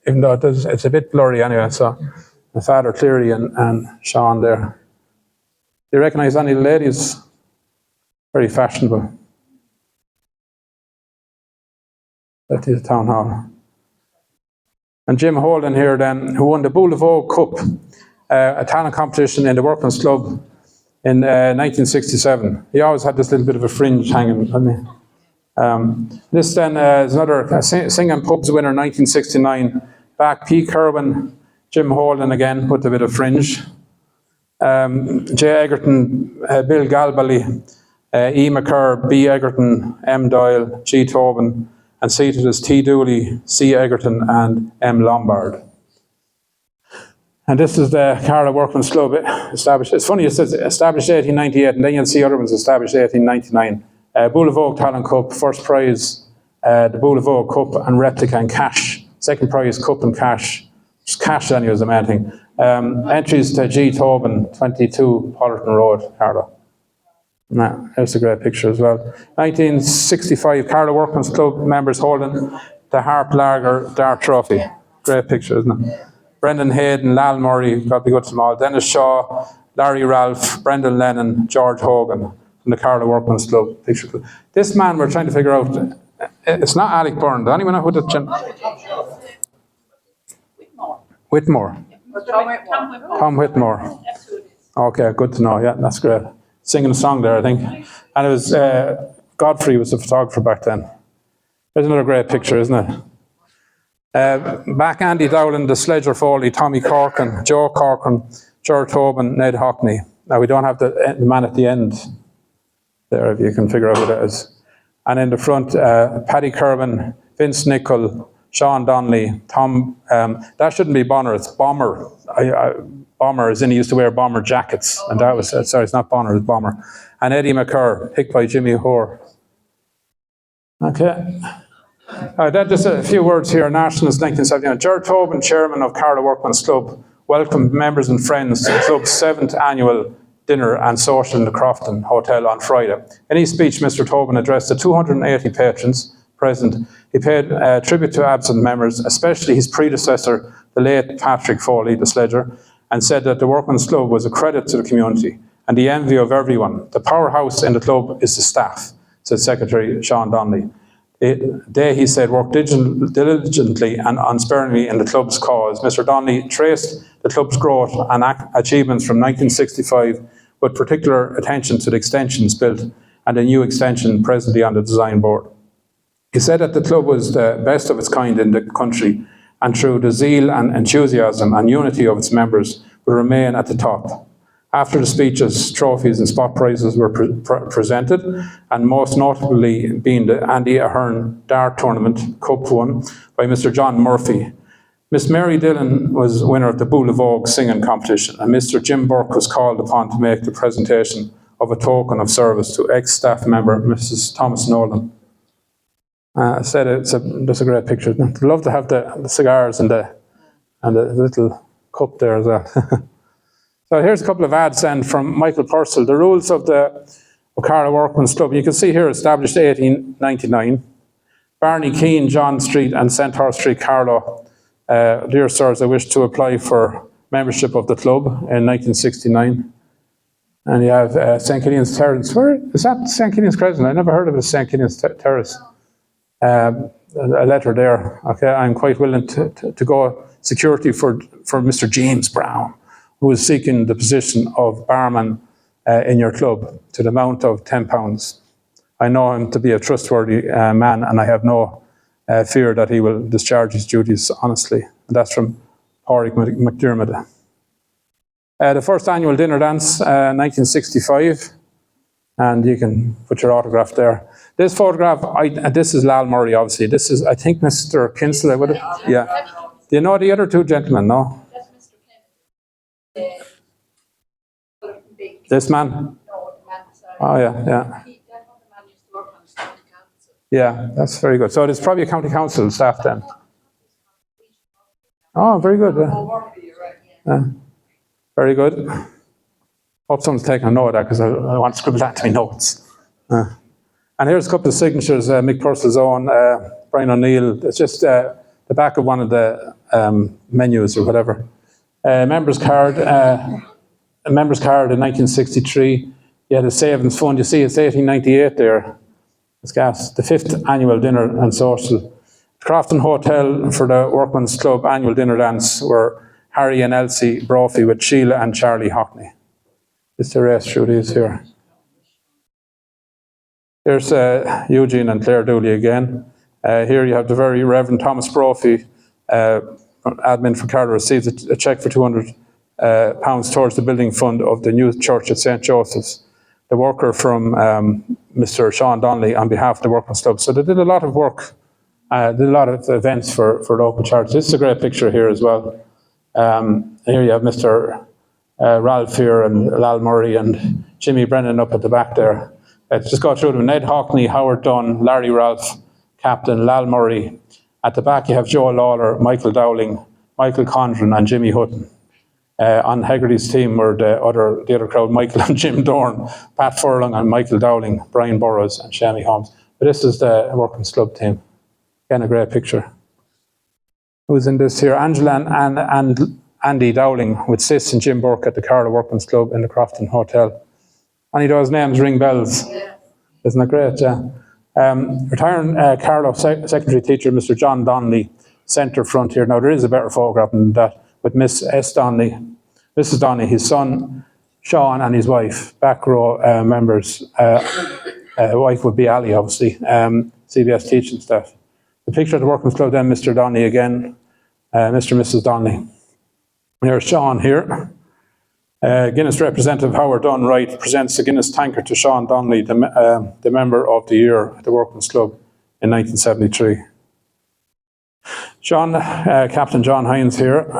Even though it's a bit blurry anyway, so the father Cleary and Sean there. Do you recognise any of the ladies? Very fashionable. That is the town hall. And Jim Holden here then, who won the Boulevard Cup, a talent competition in the Workman's Club in 1967. He always had this little bit of a fringe hanging, hadn't he? This then is another singing pubs winner, 1969. Back P. Curran, Jim Holden again, with a bit of fringe. J. Egerton, Bill Galbally, E. McCurr, B. Egerton, M. Doyle, G. Tobin, and seated as T. Dooley, C. Egerton, and M. Lombard. And this is the Carlow Workman's Club established. It's funny, it says established 1898, and then you'll see other ones established 1899. Boulevard Talent Cup, first prize, the Boulevard Cup and replica and cash. Second prize, cup and cash. Just cash anyway is the main thing. Entries to G. Tobin, 22 Pollerton Road, Carlow. Nah, there's a great picture as well. 1965, Carlow Workman's Club members holding the Harp Lager Dart Trophy. Great picture, isn't it? Brendan Hayden, Lal Murray, probably good to them all. Dennis Shaw, Larry Ralph, Brendan Lennon, George Hogan from the Carlow Workman's Club picture club. This man we're trying to figure out, it's not Alec Byrne. Does anyone know who that? Whitmore. Tom Whitmore. Okay, good to know. Yeah, that's great. Singing a song there, I think. And it was, Godfrey was the photographer back then. There's another great picture, isn't it? Back Andy Dowland, the Sledger Foley, Tommy Corkin, Joe Corkin, George Tobin, Ned Hockney. Now we don't have the man at the end there, if you can figure out what it is. And in the front, Paddy Curran, Vince Nichol, Sean Donnelly, Tom, that shouldn't be Bonner, it's Bomber. Bomber, as in he used to wear bomber jackets, and that was, sorry, it's not Bonner, it's Bomber. And Eddie McCurr, picked by Jimmy Hoare. Okay. That just a few words here. Nationals 1979. George Tobin, chairman of Carlow Workman's Club, welcomed members and friends to the club's 7th annual dinner and social in the Crofton Hotel on Friday. In his speech, Mr. Tobin addressed the 280 patrons present. He paid tribute to absent members, especially his predecessor, the late Patrick Foley, the Sledger, and said that the Workman's Club was a credit to the community and the envy of everyone. The powerhouse in the club is the staff, said Secretary Sean Donnelly. They, he said, worked diligently and unsparingly in the club's cause. Mr. Donnelly traced the club's growth and achievements from 1965 with particular attention to the extensions built and a new extension presently on the design board. He said that the club was the best of its kind in the country, and through the zeal and enthusiasm and unity of its members will remain at the top. After the speeches, trophies and spot prizes were presented, and most notably being the Andy Ahern Dart Tournament Cup won by Mr. John Murphy. Miss Mary Dillon was winner of the Boule of Vogue singing competition, and Mr. Jim Burke was called upon to make the presentation of a token of service to ex-staff member Mrs. Thomas Nolan. I said that's a great picture. I'd love to have the cigars and the little cup there as well. So here's a couple of ads then from Michael Purcell. The rules of the Carlow Workman's Club. You can see here established 1899. Barney Keane, John Street and Centaur Street, Carlow. Dear sirs, I wish to apply for membership of the club in 1969. And you have St. Killian's Terrace. Where is that? St. Killian's Crescent? I never heard of it as St. Killian's Terrace. A letter there. Okay, I'm quite willing to go security for Mr. James Brown, who is seeking the position of barman in your club to the amount of £10. I know him to be a trustworthy man, and I have no fear that he will discharge his duties honestly. And that's from Pádraig McDermott. The first annual dinner dance, 1965, and you can put your autograph there. This photograph, this is Lal Murray, obviously. This is, I think, Mr. Kinsley, would it? Yeah. Do you know the other two gentlemen, no? That's Mr. Clement. This man? No, the man beside. Oh, yeah. That one, the man used to work on the county council. Yeah, that's very good. So it is probably a county council staff then. Oh, very good. Yeah. Very good. Hope someone's taking a note of that because I want to scribble that to my notes. And here's a couple of signatures, Mick Purcell's own, Brian O'Neill. It's just the back of one of the menus or whatever. Members card in 1963. You had a savings fund. You see it's 1898 there. It's gas. The 5th annual dinner and social. Crofton Hotel for the Workman's Club annual dinner dance were Harry and Elsie Brophy with Sheila and Charlie Hockney. Just to race through these here. Here's Eugene and Claire Dooley again. Here you have the very Reverend Thomas Brophy, admin for Carlow, receives a cheque for £200 towards the building fund of the new church at St. Joseph's. The worker from Mr. Sean Donnelly on behalf of the Workman's Club. So they did a lot of work, did a lot of events for local charities. This is a great picture here as well. Here you have Mr. Ralph here and Lal Murray and Jimmy Brennan up at the back there. Just go through them. Ned Hockney, Howard Dunn, Larry Ralph, Captain, Lal Murray. At the back you have Joe Lawler, Michael Dowling, Michael Condren and Jimmy Hutton. On Hegarty's team were the other crowd, Michael and Jim Dorn, Pat Furlong and Michael Dowling, Brian Burrows and Shammy Holmes. But this is the Workman's Club team. Again, a great picture. Who's in this here? Angela and Andy Dowling with Sis and Jim Burke at the Carlow Workman's Club in the Crofton Hotel. Any of those names ring bells. Isn't that great? Yeah. Retiring Carlow secondary teacher, Mr. John Donnelly, centre front here. Now, there is a better photograph than that with Miss S. Donnelly, Mrs. Donnelly, his son, Sean, and his wife, back row members. Wife would be Ali, obviously, CBS teaching staff. The picture of the Workman's Club then, Mr. Donnelly again, Mr. and Mrs. Donnelly. Here's Sean here. Guinness representative Howard Dunn-Wright presents the Guinness tankard to Sean Donnelly, the member of the year at the Workman's Club in 1973. Captain John Hines here,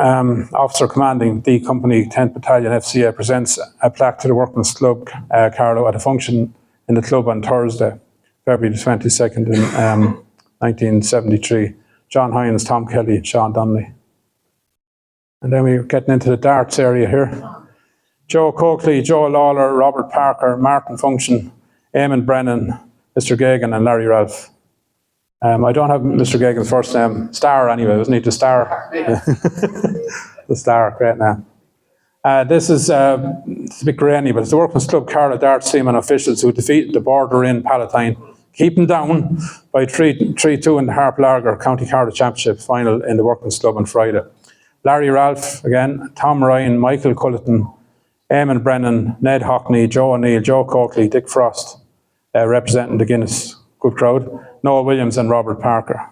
officer commanding D Company 10th Battalion FCA, presents a plaque to the Workman's Club Carlow at a function in the club on Thursday, February the 22nd in 1973. John Hines, Tom Kelly, Sean Donnelly. And then we're getting into the darts area here. Joe Coakley, Joe Lawler, Robert Parker, Martin Function, Eamon Brennan, Mr. Gagan and Larry Ralph. I don't have Mr. Gagan's first name. Star anyway, wasn't he? The Star. The Star, great name. This is it's a bit grainy, but it's the Workman's Club Carlow darts team and officials who defeated the Border Inn Palatine, keeping down by 3-2 in the Harp Lager County Carlow Championship final in the Workman's Club on Friday. Larry Ralph, again, Tom Ryan, Michael Culleton, Eamon Brennan, Ned Hockney, Joe O'Neill, Joe Coakley, Dick Frost, representing the Guinness, good crowd, Noah Williams and Robert Parker.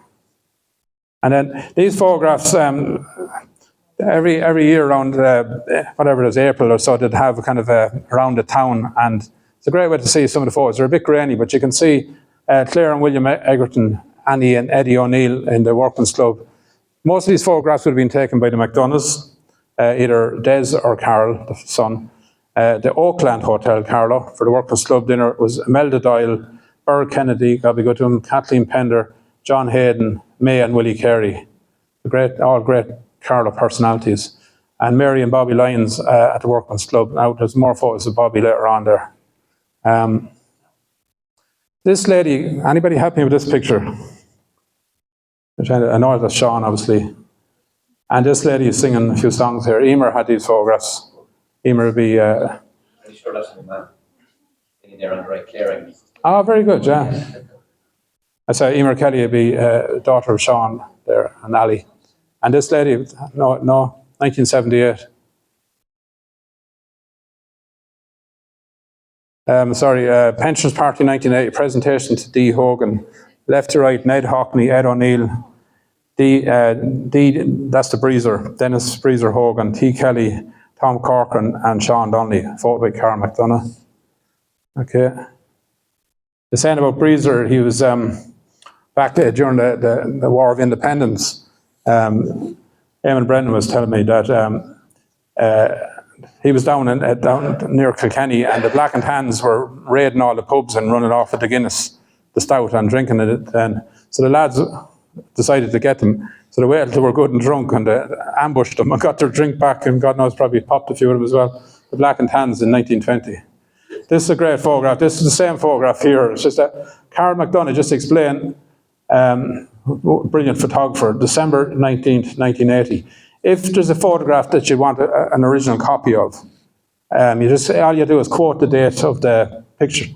And then these photographs, every year around, whatever it is, April or so, they'd have kind of around the town, and it's a great way to see some of the photos. They're a bit grainy, but you can see Claire and William Egerton, Annie and Eddie O'Neill in the Workman's Club. Most of these photographs would have been taken by the McDonoughs, either Des or Carol, the son. The Oakland Hotel, Carlow, for the Workman's Club dinner was Imelda Doyle, Burr Kennedy, God be good to him, Kathleen Pender, John Hayden, May and Willie Carey. All great Carlow personalities. And Mary and Bobby Lyons at the Workman's Club. Now, there's more photos of Bobby later on there. This lady, anybody help me with this picture? I know that's Sean, obviously. And this lady is singing a few songs here. Emer had these photographs. Emer would be... Pretty sure that's my man. Singing there under right clearing. Oh, very good, yeah. I say Emer Kelly would be daughter of Sean there, and Ali. And this lady, no, 1978. Pensions Party 1980, presentation to D. Hogan. Left to right, Ned Hockney, Ed O'Neill, that's the Breezer, Dennis Breezer Hogan, T. Kelly, Tom Corcoran, and Sean Donnelly, photo by Carl McDonough. Okay. The saying about Breezer, he was back there during the War of Independence. Eamon Brennan was telling me that he was down near Kilkenny, and the Black and Tans were raiding all the pubs and running off with the Guinness, the stout, and drinking it then. So the lads decided to get them. So they waited till they were good and drunk, and they ambushed them and got their drink back, and God knows, probably popped a few of them as well. The Black and Tans in 1920. This is a great photograph. This is the same photograph here. It's just that Carl McDonough just explained, brilliant photographer, December 19th, 1980. If there's a photograph that you want an original copy of, all you do is quote the date of the picture.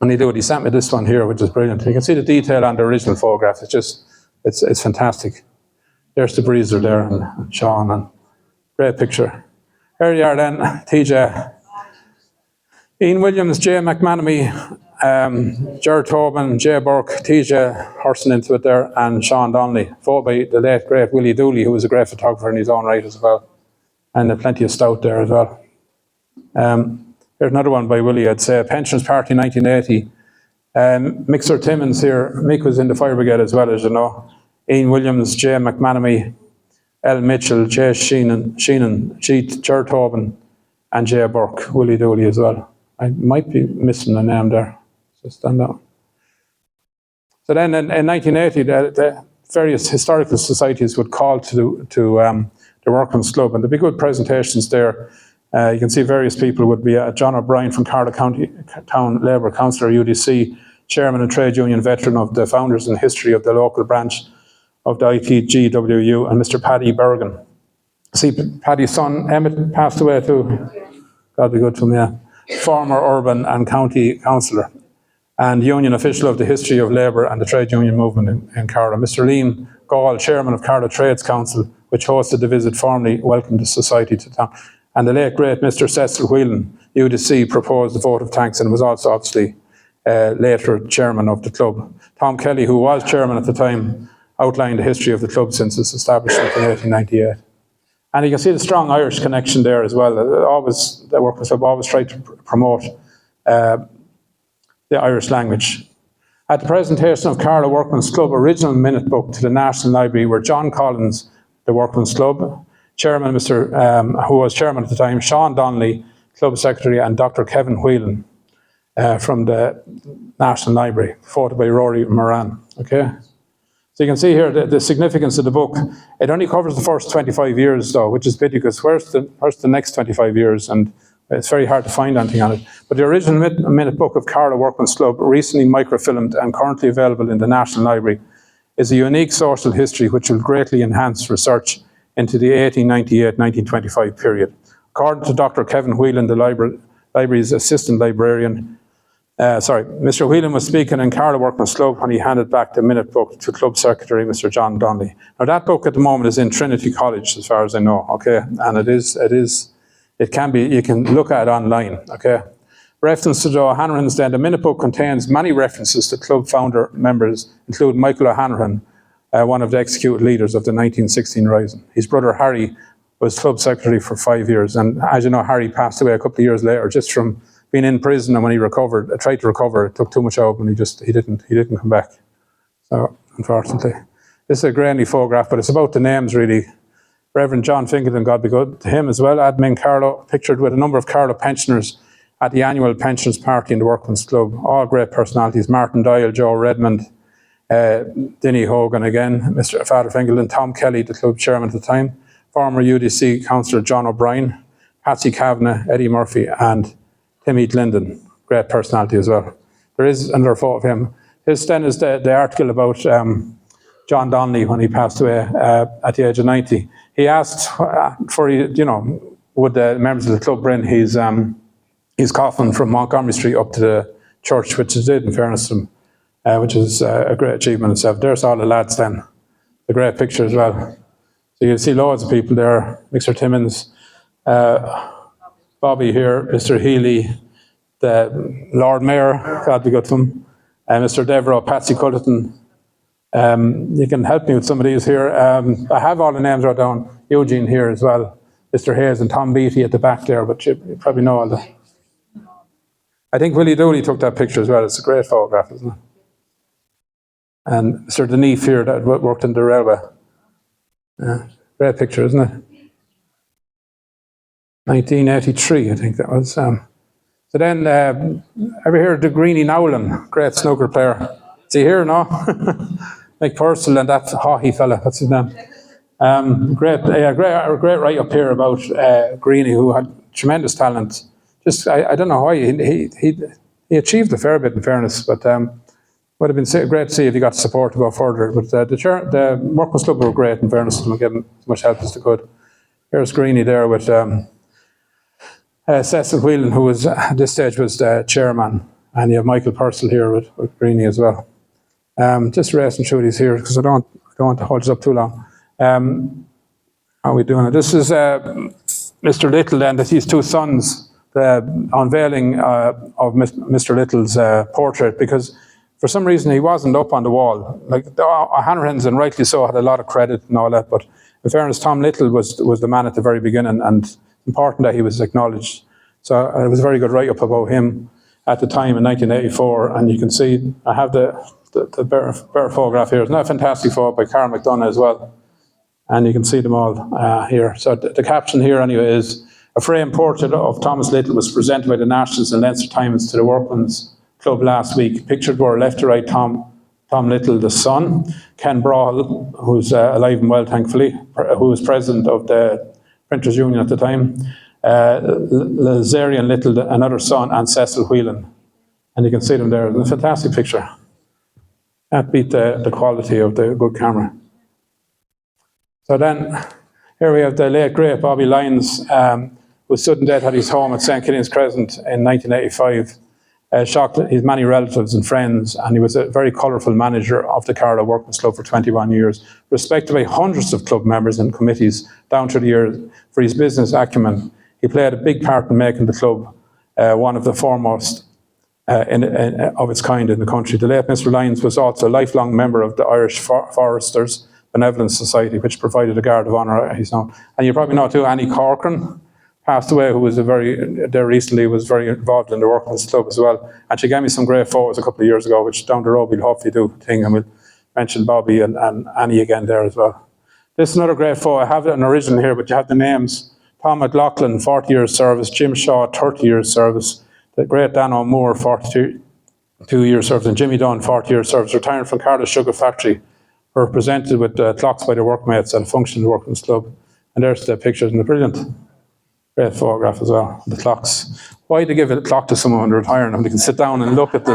And he did. He sent me this one here, which is brilliant. You can see the detail on the original photograph. It's fantastic. There's the Breezer there, and Sean, and great picture. Here you are then, TJ. Ian Williams, Jay McManamy, Ger Tobin, Jay Burke, TJ horsing into it there, and Sean Donnelly. Photo by the late, great Willie Dooley, who was a great photographer in his own right as well. And plenty of stout there as well. There's another one by Willie, I'd say. Pensions Party 1980. Mixer Timmins here. Mick was in the fire brigade as well, as you know. Ian Williams, Jay McManamy, L. Mitchell, Jay Sheenan, Ger Tobin, and Jay Burke. Willie Dooley as well. I might be missing a name there. So stand down. So then in 1980, the various historical societies would call to the Workman's Club. And there'll be good presentations there. You can see various people would be John O'Brien from Carlow County Town Labour Councillor, UDC, Chairman and Trade Union Veteran of the Founders and History of the local branch of the ITGWU, and Mr. Paddy Bergen. See, Paddy's son, Emmett, passed away too. God be good to him, yeah. Former urban and county councillor and union official of the history of labour and the trade union movement in Carlow. Mr. Liam Gall, Chairman of Carlow Trades Council, which hosted the visit, formally welcomed the society to town. And the late great Mr. Cecil Whelan, UDC, proposed a vote of thanks and was also obviously later chairman of the club. Tom Kelly, who was chairman at the time, outlined the history of the club since its establishment in 1898. And you can see the strong Irish connection there as well. The Workman's Club always tried to promote the Irish language. At the presentation of Carlow Workman's Club original minute book to the National Library were John Collins, the Workman's Club, chairman, who was chairman at the time, Sean Donnelly, club secretary, and Dr. Kevin Whelan from the National Library, photo by Rory Moran. Okay. So you can see here the significance of the book. It only covers the first 25 years though, which is big because where's the next 25 years? And it's very hard to find anything on it. But the original minute book of Carlow Workman's Club, recently microfilmed and currently available in the National Library, is a unique social history which will greatly enhance research into the 1898-1925 period. According to Dr. Kevin Whelan, the library's assistant librarian, Mr. Whelan was speaking in Carlow Workman's Club when he handed back the minute book to Club Secretary, Mr. John Donnelly. Now that book at the moment is in Trinity College, as far as I know, okay? And you can look at it online, okay? Reference to the O Hanrahan's then, the minute book contains many references to club founder members, including Michael O Hanrahan, one of the executed leaders of the 1916 Rising. His brother Harry was club secretary for 5 years, and as you know, Harry passed away a couple of years later just from being in prison, and when he tried to recover, it took too much out, and he didn't come back. So, unfortunately. This is a grainy photograph, but it's about the names, really. Reverend John Finkelton, God be good to him as well, admin Carlow, pictured with a number of Carlow pensioners at the annual pensioners party in the Workman's Club. All great personalities, Martin Doyle, Joe Redmond, Dinny Hogan again, Mr. Father Finkelton, Tom Kelly, the club chairman at the time, former UDC councillor John O'Brien, Patsy Kavanagh, Eddie Murphy, and Timmy Linden, great personality as well. There is another photo of him. This then is the article about John Donnelly when he passed away at the age of 90. He asked would the members of the club bring his coffin from Montgomery Street up to the church, which it did, in fairness to him, which is a great achievement itself. There's all the lads then. A great picture as well. So you can see loads of people there. Mr. Timmins, Bobby here, Mr. Healy, the Lord Mayor, God be good to him, Mr. Devereux, Patsy Culleton. You can help me with some of these here. I have all the names wrote down. Eugene here as well, Mr. Hayes and Tom Beattie at the back there, but you probably know all the... I think Willie Dooley took that picture as well. It's a great photograph, isn't it? And Mr. Denis here that worked in the railway. Yeah, great picture, isn't it? 1983, I think that was. So then, ever hear of the Greenie Nowlan, great snooker player? Is he here now? Like Purcell and that hockey fella, what's his name? Great write up here about Greenie, who had tremendous talent. Just, I don't know why, he achieved a fair bit in fairness, but would have been great to see if he got support to go further. But the Workman's Club were great in fairness, and gave him as much help as they could. Here's Greenie there with Cecil Whelan, who was at this stage was the chairman, and you have Michael Purcell here with Greenie as well. Just racing through these here because I don't want to hold this up too long. How are we doing it? This is Mr. Little then, that his two sons, the unveiling of Mr. Little's portrait, because for some reason he wasn't up on the wall. Like the Hanrahans, and rightly so, had a lot of credit and all that, but in fairness, Tom Little was the man at the very beginning, and important that he was acknowledged. So it was a very good write-up about him at the time in 1984, and you can see, I have the better photograph here. Isn't that a fantastic photo by Carl McDonough as well? And you can see them all here. So the caption here anyway is, a framed portrait of Thomas Little was presented by the Nationals and Leinster Times to the Workman's Club last week. Pictured were left to right Tom Tom Little, the son. Ken Brawl, who's alive and well, thankfully, who was president of the Printers Union at the time. Lazarian Little, another son, and Cecil Whelan. And you can see them there. It's a fantastic picture. That beat the quality of the good camera. So then, here we have the late great Bobby Lyons, who sudden death at his home at St. Killian's Crescent in 1985. Shocked his many relatives and friends, and he was a very colourful manager of the Carlow Workmans Club for 21 years, respected by hundreds of club members and committees down through the years for his business acumen. He played a big part in making the club one of the foremost of its kind in the country. The late Mr. Lyons was also a lifelong member of the Irish Foresters Benevolent Society, which provided a guard of honour. He's known. And you probably know too, Annie Corcoran passed away, who was there recently, was very involved in the Workman's Club as well. And she gave me some great photos a couple of years ago, which down the road we'll hopefully do a thing, and we'll mention Bobby and Annie again there as well. This is another great photo. I have an original here, but you have the names. Tom McLaughlin, 40 years service. Jim Shaw, 30 years service. The great Dan O'Moore, 42 years service. And Jimmy Dunn, 40 years service. Retiring from Carlow Sugar Factory. Were presented with clocks by the workmates at a function in the Workman's Club. And there's the pictures, and the brilliant. Great photograph as well, the clocks. Why they give a clock to someone when they're retiring and they can sit down and look at the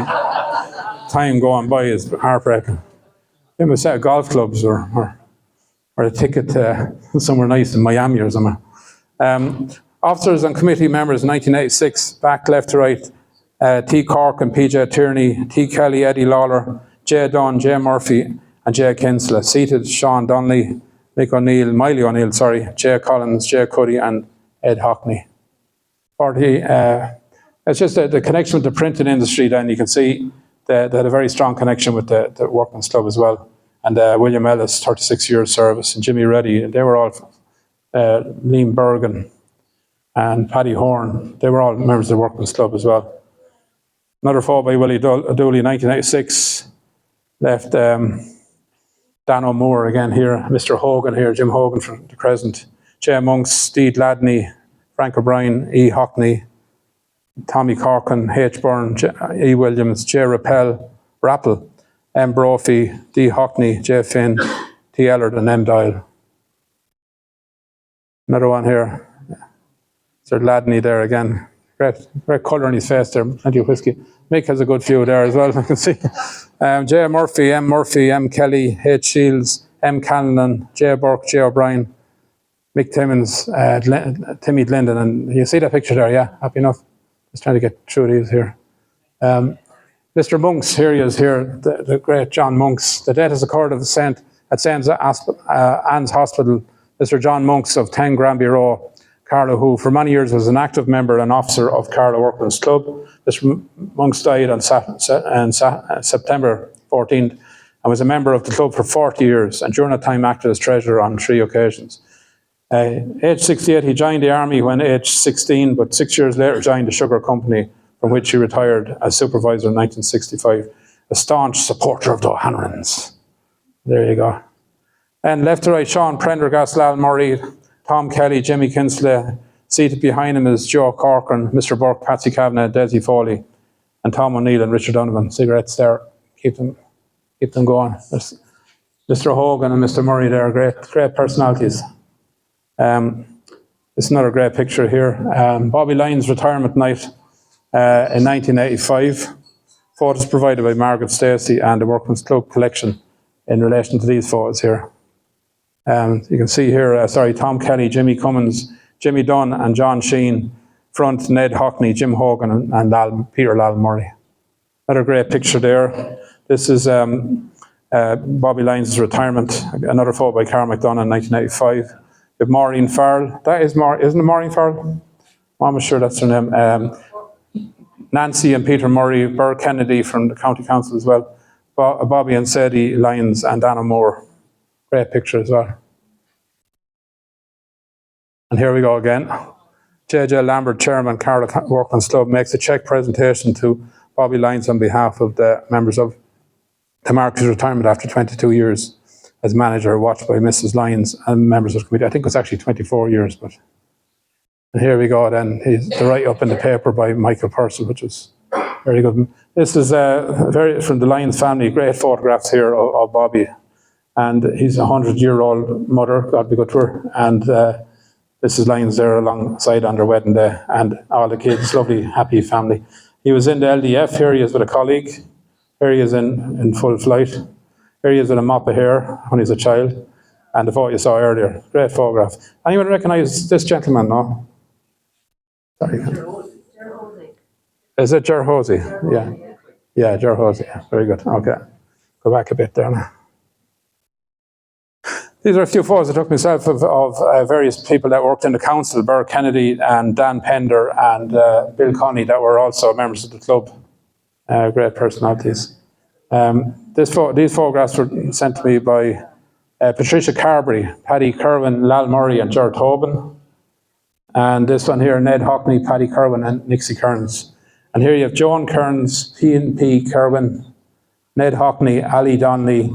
time going by is heartbreaking. Give them a set of golf clubs or a ticket to somewhere nice in Miami or somewhere. Officers and committee members in 1986, back left to right, T. Cork and P.J. Tierney, T. Kelly, Eddie Lawler, J. Dunn, J. Murphy and J. Kinsella. Seated, Sean Donnelly, Miley O'Neill, J. Collins, J. Cuddy and Ed Hockney. It's just the connection with the printing industry. Then you can see they had a very strong connection with the Workman's Club as well. And William Ellis, 36 years service, and Jimmy Reddy, they were all, Liam Bergen and Paddy Horn, they were all members of the Workman's Club as well. Another photo by Willie Dooley, 1986, left Dan O'Moore again here, Mr. Hogan here, Jim Hogan from the Crescent. J. Monks, Steve Ladney, Frank O'Brien, E. Hockney, Tommy Corkin, H. Byrne, E. Williams, J. Rappel, M. Brophy, D. Hockney, J. Finn, T. Ellard and M. Doyle. Another one here, Sir Ladney there again. Great colour in his face there, plenty of whiskey. Mick has a good few there as well, I can see. J. Murphy, M. Kelly, H. Shields, M. Callan, J. Burke, J. O'Brien, Mick Timmins, Timmy Linden, and you see that picture there, yeah? Happy enough? Just trying to get through these here. Mr. Monks, here he is here, the great John Monks. The death has occurred at St. Anne's Hospital. Mr. John Monks of 10 Granby Row, Carlow, who for many years was an active member and officer of Carlow Workman's Club. Mr. Monks died on September 14th and was a member of the club for 40 years, and during that time acted as treasurer on 3 occasions. Age 68, he joined the army when aged 16, but 6 years later joined the sugar company, from which he retired as supervisor in 1965. A staunch supporter of the O Hanrahans. There you go. And left to right, Sean Prendergast, Lal Murray, Tom Kelly, Jimmy Kinsley. Seated behind him is Joe Corcoran, Mr. Burke, Patsy Kavanagh, Desi Foley, and Tom O'Neill and Richard Donovan. Cigarettes there. Keep them going. There's Mr. Hogan and Mr. Murray there, great personalities. It's another great picture here. Bobby Lyons' retirement night in 1985. Photos provided by Margaret Stacey and the Workman's Club collection in relation to these photos here. You can see here, Tom Kelly, Jimmy Cummins, Jimmy Dunn and John Sheen. Front, Ned Hockney, Jim Hogan and Peter Lal Murray. Another great picture there. This is Bobby Lyons' retirement. Another photo by Carl McDonough in 1985. With Maureen Farrell. That is isn't it Maureen Farrell? I'm sure that's her name. Nancy and Peter Murray, Burr Kennedy from the County Council as well. Bobby and Sadie Lyons and Anna Moore. Great picture as well. And here we go again. J.J. Lambert, Chairman, Carlow Workman's Club, makes a cheque presentation to Bobby Lyons on behalf of the members of to mark his retirement after 22 years as manager, watched by Mrs. Lyons and members of the committee. I think it was actually 24 years, but. And here we go then. He's the write-up in the paper by Michael Purcell, which was very good. This is very from the Lyons family. Great photographs here of Bobby, and he's a 100-year-old mother. God be good to her. And this is Lyons there alongside on their wedding day, and all the kids. Lovely, happy family. He was in the LDF. Here he is with a colleague. Here he is in full flight. Here he is with a mop of hair when he's a child. And the photo you saw earlier. Great photograph. Anyone recognise this gentleman? No. Sorry. Is it Ger Hosey? Yeah. Yeah, Ger Hosey. Very good. Okay. Go back a bit there now. These are a few photos I took myself of various people that worked in the council, Burr Kennedy and Dan Pender and Bill Connie, that were also members of the club. Great personalities. These photographs were sent to me by Patricia Carberry, Paddy Curran, Lal Murray and Ger Tobin. And this one here, Ned Hockney, Paddy Curran and Nixie Kearns. And here you have Joan Kearns, P&P Kerwin, Ned Hockney, Ali Donnelly,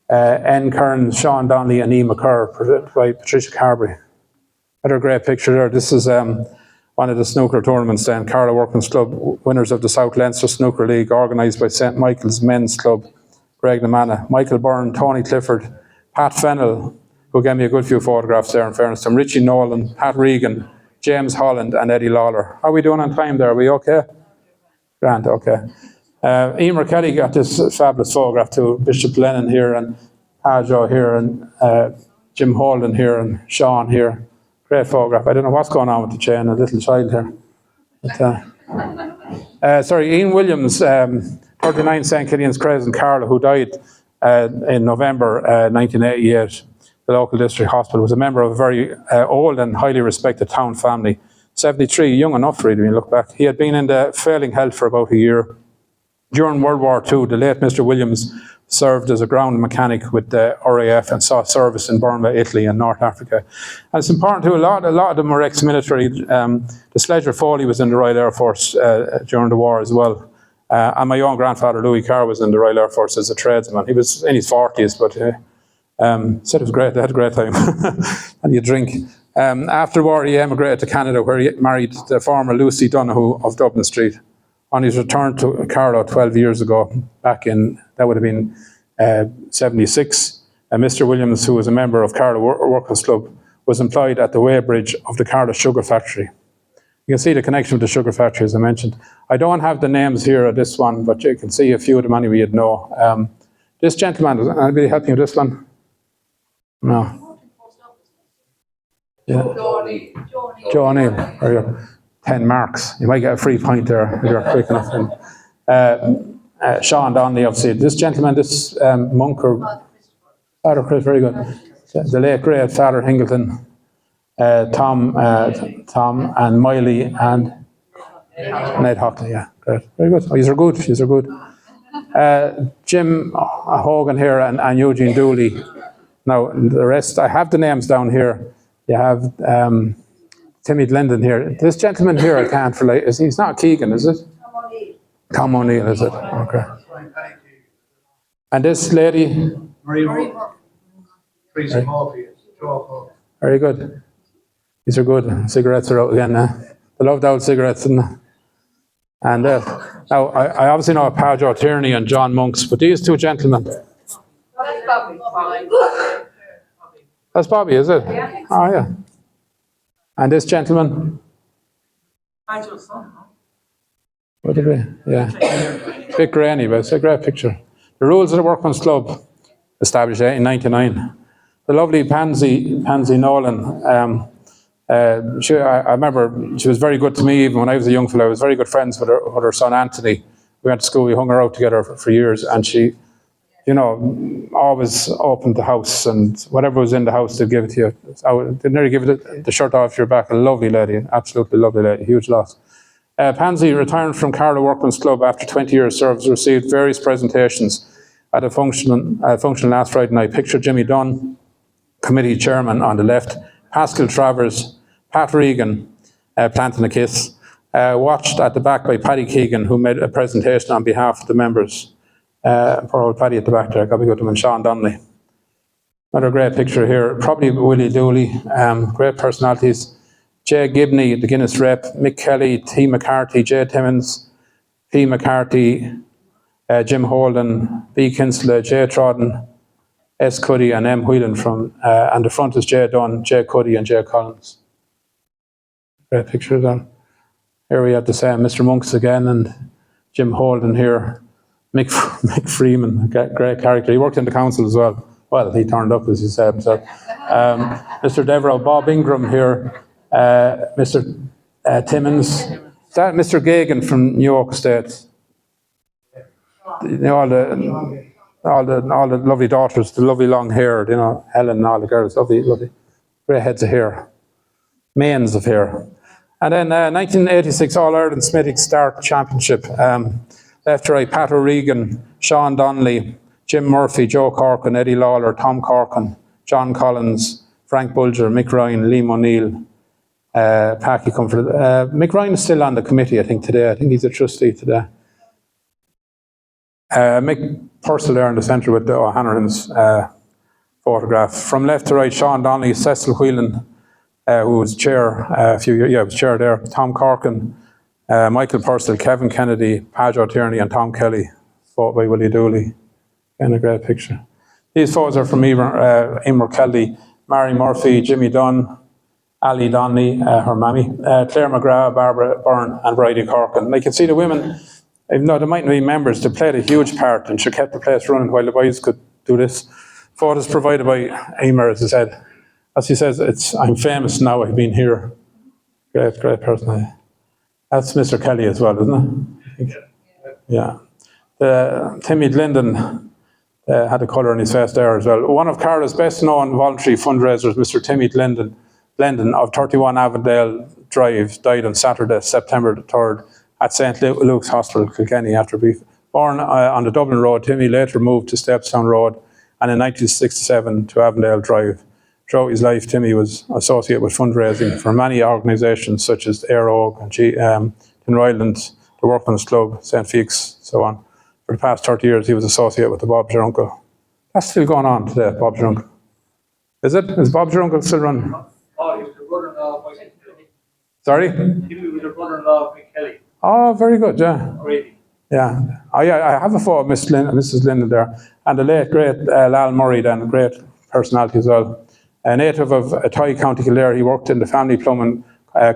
N. Kearns, Sean Donnelly, and E. McCurr, presented by Patricia Carberry. Another great picture there. This is one of the snooker tournaments then, Carlow Workmans Club, winners of the South Leinster Snooker League, organised by St. Michael's Men's Club, Greg Lamanna, Michael Byrne, Tony Clifford, Pat Fennel, who gave me a good few photographs there in fairness to him, Richie Nolan, Pat Regan, James Holland, and Eddie Lawler. How are we doing on time there? Are we okay? Grant, okay. Emer Kelly got this fabulous photograph too. Bishop Lennon here and Pajo here and Jim Holden here and Sean here. Great photograph. I don't know what's going on with the chain, a little child here. But, sorry, Ian Williams, 39 St. Killian's Cres in Carlow, who died in November 1988. The local district hospital, was a member of a very old and highly respected town family. 73, young enough really when you look back. He had been in the failing health for about a year. During World War II, the late Mr. Williams served as a ground mechanic with the RAF and saw service in Burma, Italy and North Africa. And it's important too, a lot of them were ex-military. The Sledger Foley was in the Royal Air Force during the war as well. And my own grandfather, Louis Carr, was in the Royal Air Force as a tradesman. He was in his 40s, but said it was great, they had a great time. And you drink. After the war, he emigrated to Canada, where he married the former Lucy Donoghue of Dublin Street. On his return to Carlow 12 years ago, back in, that would have been 76, Mr. Williams, who was a member of Carlow Workers Club, was employed at the weighbridge of the Carlow Sugar Factory. You can see the connection with the sugar factory, as I mentioned. I don't have the names here of this one, but you can see a few of them anyway you'd know. This gentleman, will anybody help me with this one? No. Yeah. Joe O'Neill. There you go. 10 marks. You might get a free point there if you're quick enough. And, Sean Donnelly, obviously. This gentleman, this monk or Father Chris, very good. The late great Father Hingleton, Tom and Miley and Ned Hockley. Yeah, great. Very good. Oh, these are good. These are good. Jim Hogan here and Eugene Dooley. Now, the rest, I have the names down here. You have Timmy Glendon here. This gentleman here, I can't relate. He's not Keegan, is it? Tom O'Neill, is it? Okay. And this lady? Marie. Very good. These are good. Cigarettes are out again now. I loved old cigarettes, didn't I? And now, I obviously know Pajo Tierney and John Monks, but these two gentlemen. That's Bobby, is it? Yeah. Oh, yeah. And this gentleman? What did we? Yeah. Bit grainy, but it's a great picture. The rules of the Workman's Club, established in 1999. The lovely Pansy Nolan. I remember she was very good to me even when I was a young fellow. I was very good friends with her son Anthony. We went to school, we hung her out together for years, and she, you know, always opened the house, and whatever was in the house, they'd give it to you. They'd nearly give it the shirt off your back. A lovely lady, absolutely lovely lady, huge loss. Pansy returned from Carlow Workman's Club after 20 years service, received various presentations at a function last Friday night. Picture Jimmy Dunn, committee chairman on the left, Pascal Travers, Pat Regan, planting a kiss, watched at the back by Paddy Keegan, who made a presentation on behalf of the members. Poor old Paddy at the back there, got to go to him, and Sean Donnelly. Another great picture here, probably Willie Dooley, great personalities. Jay Gibney, the Guinness rep, Mick Kelly, T. McCarthy, Jay Timmins, P. McCarthy, Jim Holden, B. Kinsella, J. Trodden, S. Cuddy, and M. Whelan from, and the front is J. Dunn, J. Cuddy, and J. Collins. Great picture of them. Here we have the same Mr. Monks again, and Jim Holden here. Mick Freeman, great character. He worked in the council as well. Well, he turned up, as he said himself. Mr. Devereux, Bob Ingram here, Mr. Timmins. That Mr. Gagan from New York State. You know, all the lovely daughters, the lovely long hair, you know, Helen and all the girls, lovely, great heads of hair, manes of hair. And then 1986 All-Ireland Smithic Start Championship. Left to right, Pat O'Regan, Sean Donnelly, Jim Murphy, Joe Corkin, Eddie Lawler, Tom Corkin, John Collins, Frank Bulger, Mick Ryan, Liam O'Neill, Packy Comfort. Mick Ryan is still on the committee, I think, today. I think he's a trustee today. Mick Purcell there in the centre with the O Hanrahan's photograph. From left to right, Sean Donnelly, Cecil Whelan, who was chair a few years, was chair there, Tom Corkin, Michael Purcell, Kevin Kennedy, Padge O'Tierney, and Tom Kelly, fought by Willie Dooley. And a great picture. These photos are from Emer Kelly, Mary Murphy, Jimmy Dunn, Ali Donnelly, her mammy, Claire McGrath, Barbara Byrne, and Bridie Corkin. And I can see the women, even though they mightn't be members, they played a huge part and she kept the place running while the boys could do this. Photos provided by Emer, as I said. As he says, I'm famous now, I've been here. Great person. That's Mr. Kelly as well, isn't it? Yeah. Timmy Linden had a colour in his face there as well. One of Carlow's best known voluntary fundraisers, Mr. Timmy Linden of 31 Avondale Drive, died on Saturday, September the 3rd at St. Luke's Hospital, Kilkenny, after being born on the Dublin Road. Timmy later moved to Stepstown Road and in 1967 to Avondale Drive. Throughout his life, Timmy was associated with fundraising for many organisations such as Air Oak and Tinryland, the Workman's Club, St. Felix, so on. For the past 30 years, he was associated with the Bob's Your Uncle. That's still going on today, Bob's Your Uncle. Is it? Is Bob's Your Uncle still running? Oh, he was the brother-in-law of Michael Kelly. Sorry? He was the brother-in-law of Mick Kelly. Oh, very good, yeah. Grady. Yeah. Oh, yeah, I have a photo of Mrs. Linden there. And the late, great Lal Murray, then, a great personality as well. A native of Athy, County Kildare, he worked in the family plumbing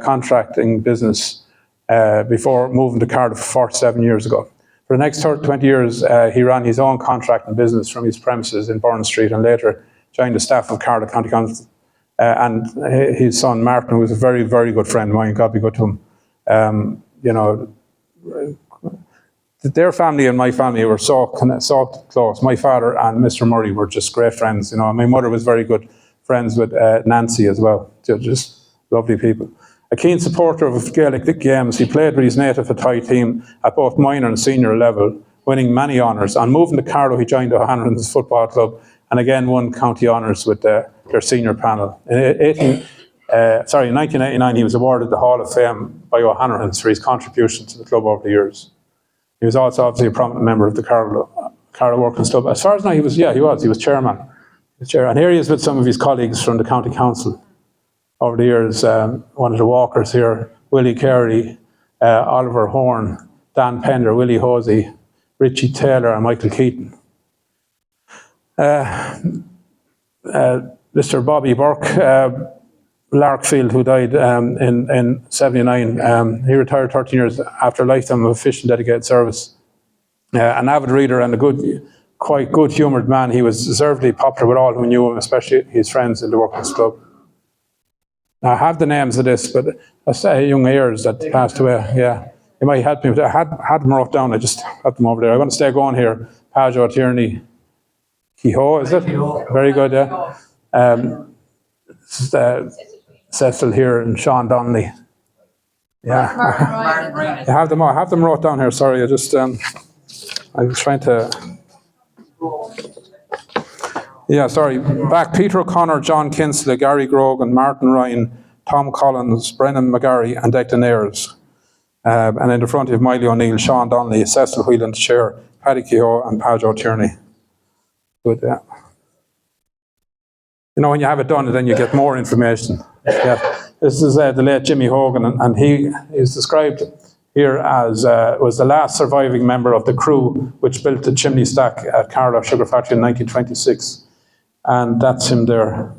contracting business before moving to Cardiff 47 years ago. For the next 20 years, he ran his own contracting business from his premises in Bourne Street and later joined the staff of Carlow County Council. And his son, Martin, who was a very, very good friend of mine, God be good to him. You know, their family and my family were so close. My father and Mr. Murray were just great friends. You know, my mother was very good friends with Nancy as well. Just lovely people. A keen supporter of Gaelic games, he played with his native Athy team at both minor and senior level, winning many honours. On moving to Carlow, he joined the Hanrahan's football club and again won county honours with their senior panel. In 1989, he was awarded the Hall of Fame by O Hanrahan's for his contribution to the club over the years. He was also obviously a prominent member of the Carlow Workman's Club. As far as I know, he was chairman. And here he is with some of his colleagues from the county council. Over the years, one of the walkers here, Willie Carey, Oliver Horn, Dan Pender, Willie Hosey, Richie Taylor, and Michael Keaton. Mr. Bobby Burke, Larkfield, who died in 79. He retired 13 years after a lifetime of official dedicated service. An avid reader and quite good-humoured man. He was deservedly popular with all who knew him, especially his friends in the Workman's Club. Now, I have the names of this, but that's young heirs that passed away. Yeah, you might help me with that. I had them wrote down. I just have them over there. I want to stay going here. Padge O'Tierney, Kehoe, is it? Very good, yeah. Cecil here and Sean Donnelly. Yeah, I have them. I have them wrote down here. Sorry, I was trying to. Yeah, sorry. Back, Peter O'Connor, John Kinsella, Gary Grogan, Martin Ryan, Tom Collins, Brennan McGarry, and Declan Ayres. And in the front you have Miley O'Neill, Sean Donnelly, Cecil Whelan, Chair, Paddy Kehoe, and Padge O'Tierney. Good, yeah. You know, when you have it done, then you get more information. Yeah. This is the late Jimmy Hogan, and he is described here as was the last surviving member of the crew which built the chimney stack at Carlow Sugar Factory in 1926. And that's him there.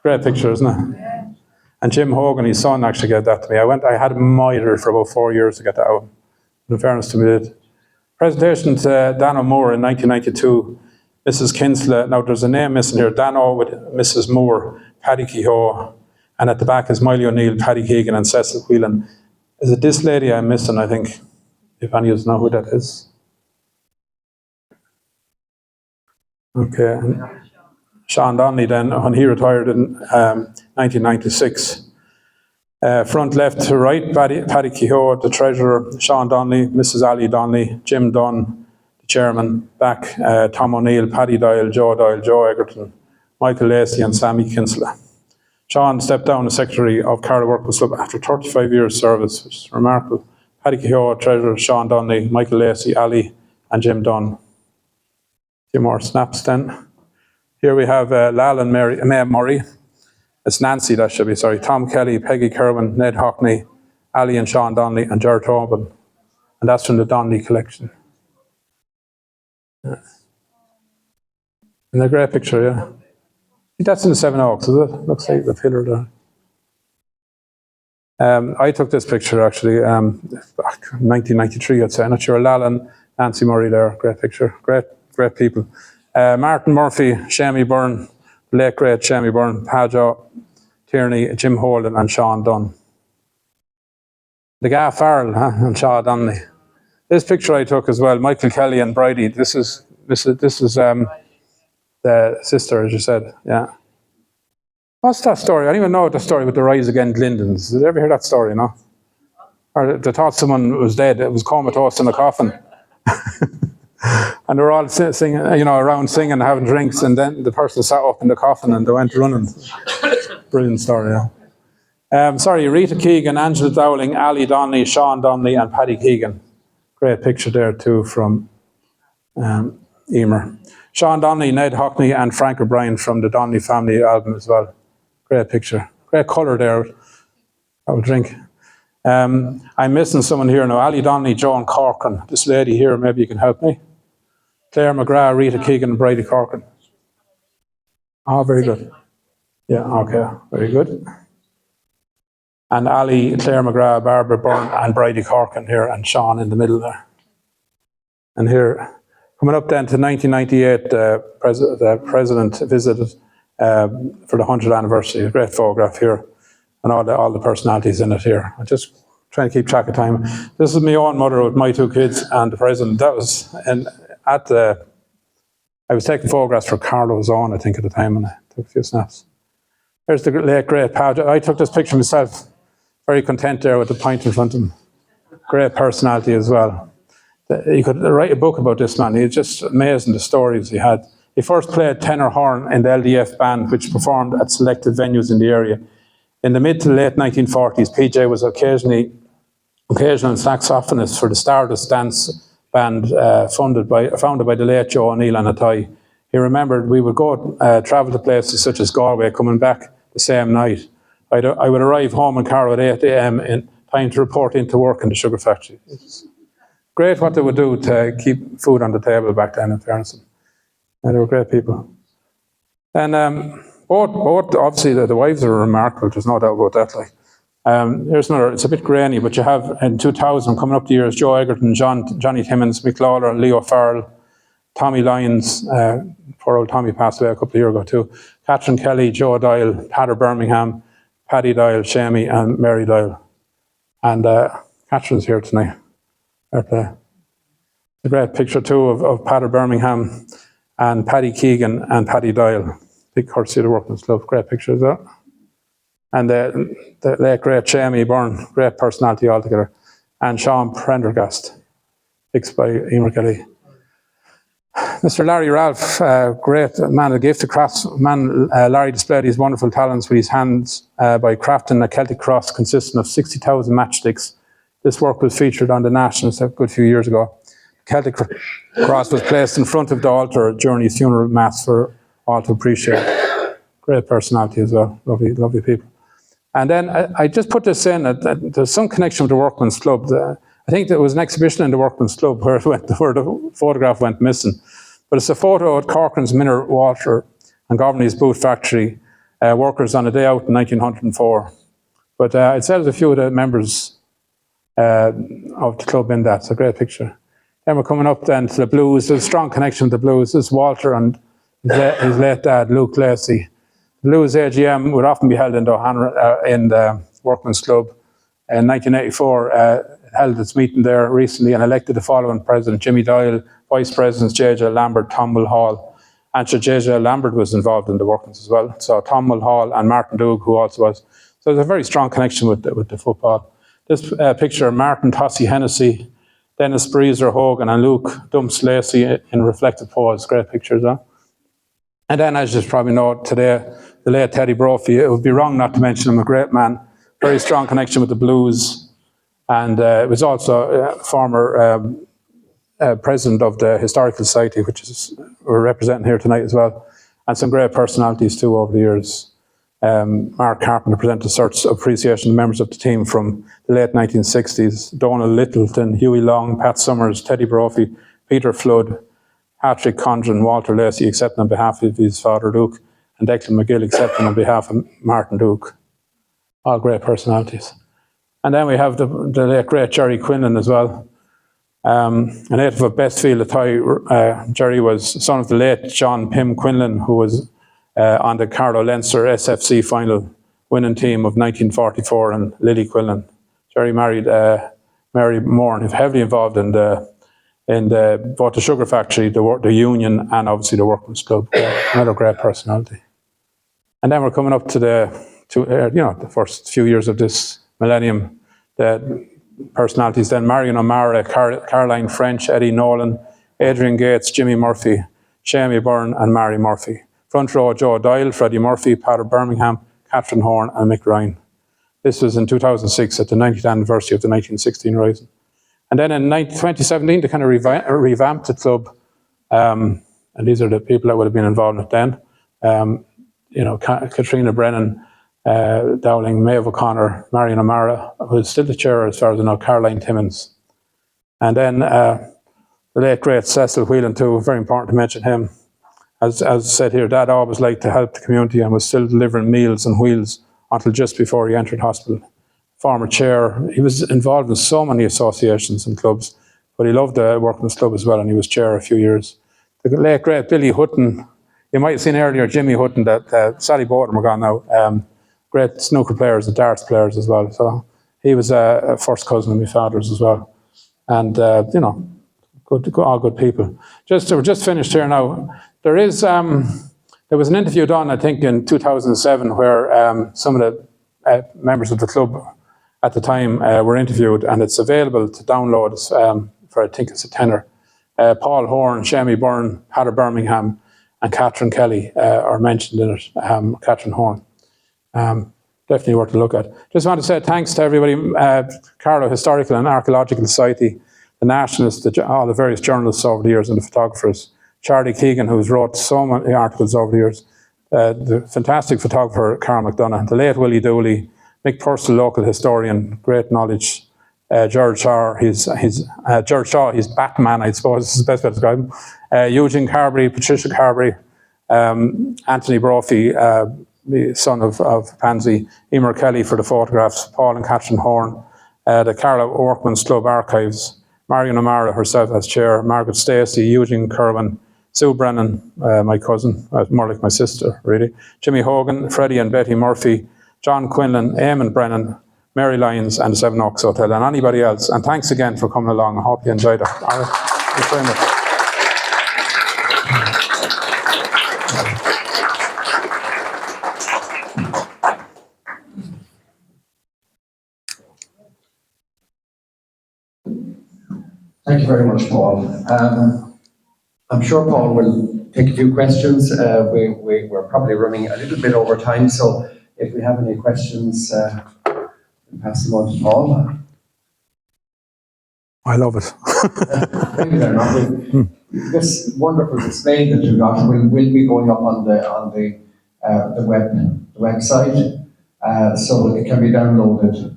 Great picture, isn't it? And Jim Hogan, his son, actually gave that to me. I had him mired for about 4 years to get that out. In fairness to me, it. Presentation to Dan O'Moore in 1992. Mrs. Kinsella. Now there's a name missing here. Dan O with Mrs. Moore, Paddy Kehoe, and at the back is Miley O'Neill, Paddy Keegan, and Cecil Whelan. Is it this lady I'm missing, I think? If any of you know who that is. Okay. Sean Donnelly then, when he retired in 1996. Front left to right, Paddy Kehoe, the treasurer, Sean Donnelly, Mrs. Ali Donnelly, Jim Dunn, the chairman, back Tom O'Neill, Paddy Doyle, Joe Egerton, Michael Lacey and Sammy Kinsella. Sean stepped down as secretary of Carlow Workmans Club after 35 years service, which is remarkable. Paddy Kehoe, treasurer, Sean Donnelly, Michael Lacey, Ali and Jim Dunn. A few more snaps then. Here we have Lal and Murray. It's Nancy, that should be, sorry. Tom Kelly, Peggy Curran, Ned Hockney, Ali and Sean Donnelly, and Ger Tobin. And that's from the Donnelly collection. Yeah. And a great picture, yeah. I think that's in the Seven Oaks, is it? Looks like the pillar there. I took this picture actually, back in 1993, I'd say. I'm not sure. Lal and Nancy Murray there, great picture. Great people. Martin Murphy, Shamie Byrne, late great Shamie Byrne, Pajo, Tierney, Jim Holden and Sean Dunn. The Gaff Farrell and Sean Donnelly. This picture I took as well, Michael Kelly and Bridie. This is the sister, as you said, yeah. What's that story? I don't even know the story with the Rise Against Lindens. Did you ever hear that story, no? Or they thought someone was dead, it was comatose in a coffin. And they were all singing, around singing, having drinks, and then the person sat up in the coffin and they went running. Brilliant story, yeah. Rita Keegan, Angela Dowling, Ali Donnelly, Sean Donnelly, and Paddy Keegan. Great picture there too from Emer. Sean Donnelly, Ned Hockney, and Frank O'Brien from the Donnelly family album as well. Great picture. Great colour there. I would drink. I'm missing someone here now. Ali Donnelly, Joan Corcoran. This lady here, maybe you can help me. Claire McGrath, Rita Keegan, and Bridie Corcoran. Oh, very good. Yeah, okay, very good. And Ali, Claire McGrath, Barbara Byrne, and Bridie Corcoran here, and Sean in the middle there. And here, coming up then to 1998, the President visited for the 100th anniversary. A great photograph here, and all the personalities in it here. I'm just trying to keep track of time. This is my own mother with my two kids and the President. That was I was taking photographs for Carlow's own, I think, at the time, and I took a few snaps. There's the late great Padge. I took this picture myself. Very content there with the pint in front of him. Great personality as well. You could write a book about this man. He's just amazing, the stories he had. He first played tenor horn in the LDF band, which performed at selected venues in the area. In the mid to late 1940s, PJ was occasional saxophonist for the Stardust Dance band founded by the late Joe O'Neill and Attai. He remembered we would go travel to places such as Galway, coming back the same night. I would arrive home in Carlow at 8 a.m. in time to report into work in the sugar factory. It's great what they would do to keep food on the table back then, in fairness. And they were great people. And both obviously, the wives are remarkable, there's no doubt about that. Here's another, it's a bit grainy, but you have in 2000, coming up the years, Joe Egerton, Johnny Timmins, Mick Lawler, Leo Farrell, Tommy Lyons, poor old Tommy passed away a couple of years ago too, Catherine Kelly, Joe Doyle, Patter Birmingham, Paddy Doyle, Shamie, and Mary Doyle. And Catherine's here tonight. A great picture too of Patter Birmingham and Paddy Keegan and Paddy Doyle. Big courtesy of the Workman's Club. Great picture of that. And the late great Shamie Byrne, great personality altogether. And Sean Prendergast, fixed by Emer Kelly. Mr. Larry Ralph, great man, a gifted craftsman. Larry displayed his wonderful talents with his hands by crafting a Celtic cross consisting of 60,000 matchsticks. This work was featured on the Nationals a good few years ago. The Celtic cross was placed in front of the altar during his funeral mass for all to appreciate. Great personality as well, lovely people. And then I just put this in, that there's some connection with the Workman's Club. I think there was an exhibition in the Workman's Club where the photograph went missing. But it's a photo at Corcoran's Mineral Water and Governor's Boot Factory, workers on a day out in 1904. But it says a few of the members of the club in that. It's a great picture. Then we're coming up then to the Blues. There's a strong connection with the Blues. This is Walter and his late dad, Luke Lacey. The Blues AGM would often be held in the Workman's Club. In 1984, held its meeting there recently and elected the following president: Jimmy Doyle, vice presidents J.J. Lambert, Tom Mulhall. And J.J. Lambert was involved in the Workmans as well. So Tom Mulhall and Martin Doug, who also was. So there's a very strong connection with the football. This picture of Martin Tossie Hennessy, Dennis Breezer Hogan and Luke Dumps Lacey in reflective pose. Great pictures, huh? And then, as you probably know today, the late Teddy Brophy. It would be wrong not to mention him, a great man. Very strong connection with the Blues. And it was also former president of the Historical Society, which is we're representing here tonight as well. And some great personalities too over the years. Mark Carpenter presented certs of appreciation to members of the team from the late 1960s. Donald Littleton, Huey Long, Pat Summers, Teddy Brophy, Peter Flood, Patrick Condren, Walter Lacey, accepting on behalf of his father Luke, and Declan McGill accepting on behalf of Martin Duke. All great personalities. And then we have the late great Jerry Quinlan as well. A native of Bestfield, Athy. Jerry was son of the late John Pym Quinlan, who was on the Carlow Leinster SFC final winning team of 1944, and Lily Quinlan. Jerry married Mary Moore, and is heavily involved in both the sugar factory, the union, and obviously the Workman's Club. Another great personality. And then we're coming up to the first few years of this millennium. The personalities then: Marion O'Mara, Caroline French, Eddie Nolan, Adrian Gates, Jimmy Murphy, Shamie Byrne, and Mary Murphy. Front row: Joe Doyle, Freddie Murphy, Pater Birmingham, Catherine Horn, and Mick Ryan. This was in 2006 at the 90th anniversary of the 1916 Rising. And then in 2017, they kind of revamped the club. And these are the people that would have been involved in it then. Katrina Brennan, Dowling, Maeve O'Connor, Marion O'Mara, who is still the chair as far as I know, Caroline Timmins. And then the late great Cecil Whelan too, very important to mention him. As said here, Dad always liked to help the community and was still delivering meals and wheels until just before he entered hospital. Former chair, he was involved in so many associations and clubs, but he loved the Workman's Club as well, and he was chair a few years. The late great Billy Hutton, you might have seen earlier Jimmy Hutton, that Sally Bowden were gone now, great snooker players and darts players as well. So he was a first cousin of my father's as well. And, all good people. We're just finished here now. There was an interview done, I think, in 2007 where some of the members of the club at the time were interviewed, and it's available to download for, I think it's a tenner. Paul Horn, Shamie Byrne, Pater Birmingham, and Catherine Kelly are mentioned in it, Catherine Horn. Definitely worth a look at. Just want to say thanks to everybody, Carlow Historical and Archaeological Society, the Nationalists, all the various journalists over the years, and the photographers. Charlie Keegan, who's wrote so many articles over the years, the fantastic photographer Carl McDonough, the late Willie Dooley, Mick Purcell, local historian, great knowledge, George Shaw, he's Batman, I suppose is the best way to describe him. Eugene Carberry, Patricia Carberry, Anthony Brophy, the son of Pansy, Emer Kelly for the photographs, Paul and Catherine Horn, the Carlow Workman's Club Archives, Marion O'Mara herself as chair, Margaret Stacey, Eugene Curran, Sue Brennan, my cousin, more like my sister really, Jimmy Hogan, Freddie and Betty Murphy, John Quinlan, Eamon Brennan, Mary Lyons, and the Seven Oaks Hotel, and anybody else. And thanks again for coming along. I hope you enjoyed it. All right. Thanks very much. Thank you very much, Paul. I'm sure Paul will take a few questions. We're probably running a little bit over time, so if we have any questions, we'll pass them on to Paul. I love it. Thank you very much. This wonderful display that you got will be going up on the website. so it can be downloaded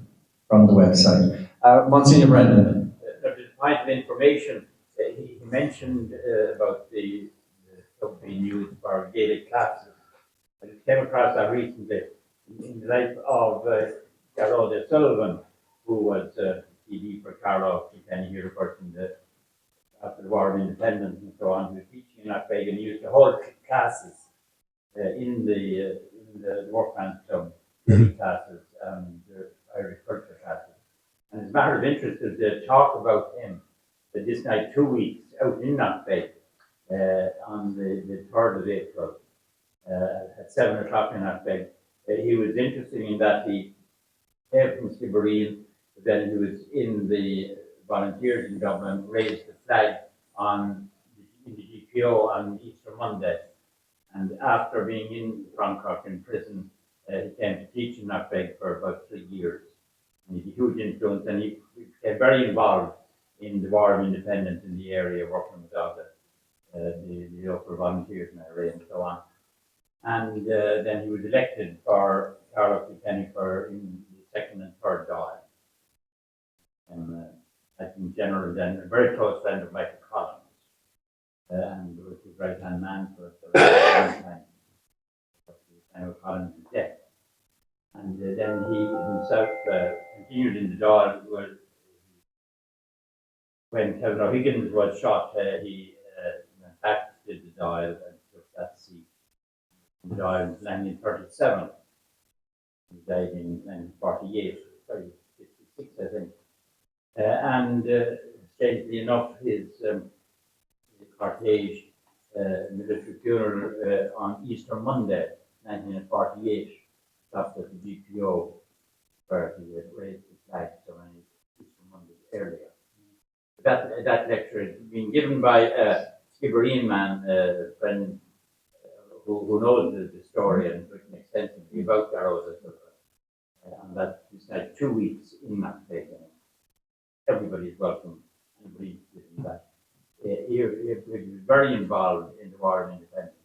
from the website. Monsignor Brendan. There's a point of information. He mentioned about the stuff being used for gated classes. I just came across that recently in the life of Carlow Sullivan, who was TD for Carlow, Delaney here, of course, after the War of Independence and so on. He was teaching in that big and he used to hold classes in the Workman's Club, classes and Irish culture classes. And as a matter of interest, there's a talk about him that this night, 2 weeks out in Knockbeg on the 3rd of April at 7 o'clock in Knockbeg. He was interested in that he came from Skibbereen, but then he was in the volunteers in Dublin, raised the flag in the GPO on Easter Monday. And after being in Francock in prison, he came to teach in Knockbeg for about 3 years. And he had a huge influence, and he became very involved in the War of Independence in the area, working with all the local volunteers in Iran and so on. And then he was elected for Carlow Kilkenny in the 2nd and 3rd Dáil. And I think General then a very close friend of Michael Collins, and was his right-hand man for a long time. Michael Collins is dead. And then he himself continued in the Dáil. When Kevin O'Higgins was shot, he went back to the Dáil and took that seat. The Dáil was landed in 37. He died in 1948, 56, I think. And strangely enough, his cortege, military funeral on Easter Monday, 1948, stopped at the GPO, where he had raised the flag so many Easter Mondays earlier. That lecture has been given by a Skibbereen man, a friend who knows the story and written extensively about Carlow. And that is like 2 weeks in that day. Everybody is welcome. Anybody in that. He was very involved in the War of Independence.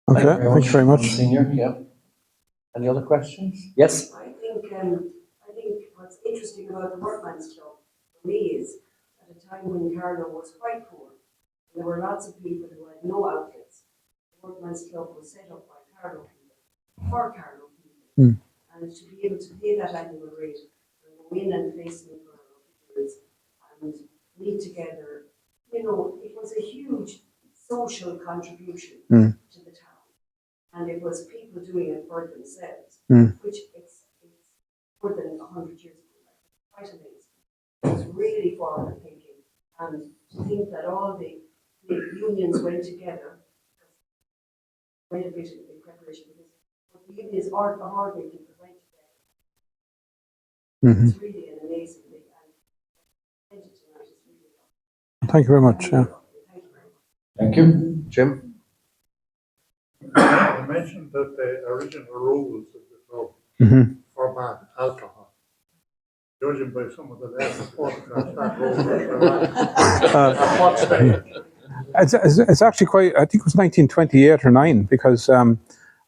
Okay, thank you very much. Monsignor, yeah. Any other questions? Yes? I think what's interesting about the Workman's Club for me is at a time when Carlow was quite poor, and there were lots of people who had no outlets. The Workman's Club was set up by Carlow people, for Carlow people, and to be able to pay that annual rate and go in and face them for billiards and meet together, it was a huge social contribution to the town. And it was people doing it for themselves, which it's more than 100 years ago. Quite amazing. It was really forward thinking, and to think that all the unions went together, quite a bit in preparation because the unions are the ordinary people went together. It's really an amazing thing. And tonight is really awesome. Thank you very much. Yeah. Thank you very much. Thank you. Jim? You mentioned that the original rules of the club forbade alcohol. Judging by some of the latest photographs, that rule at what stage? It's actually quite, I think it was 1928 or 9, because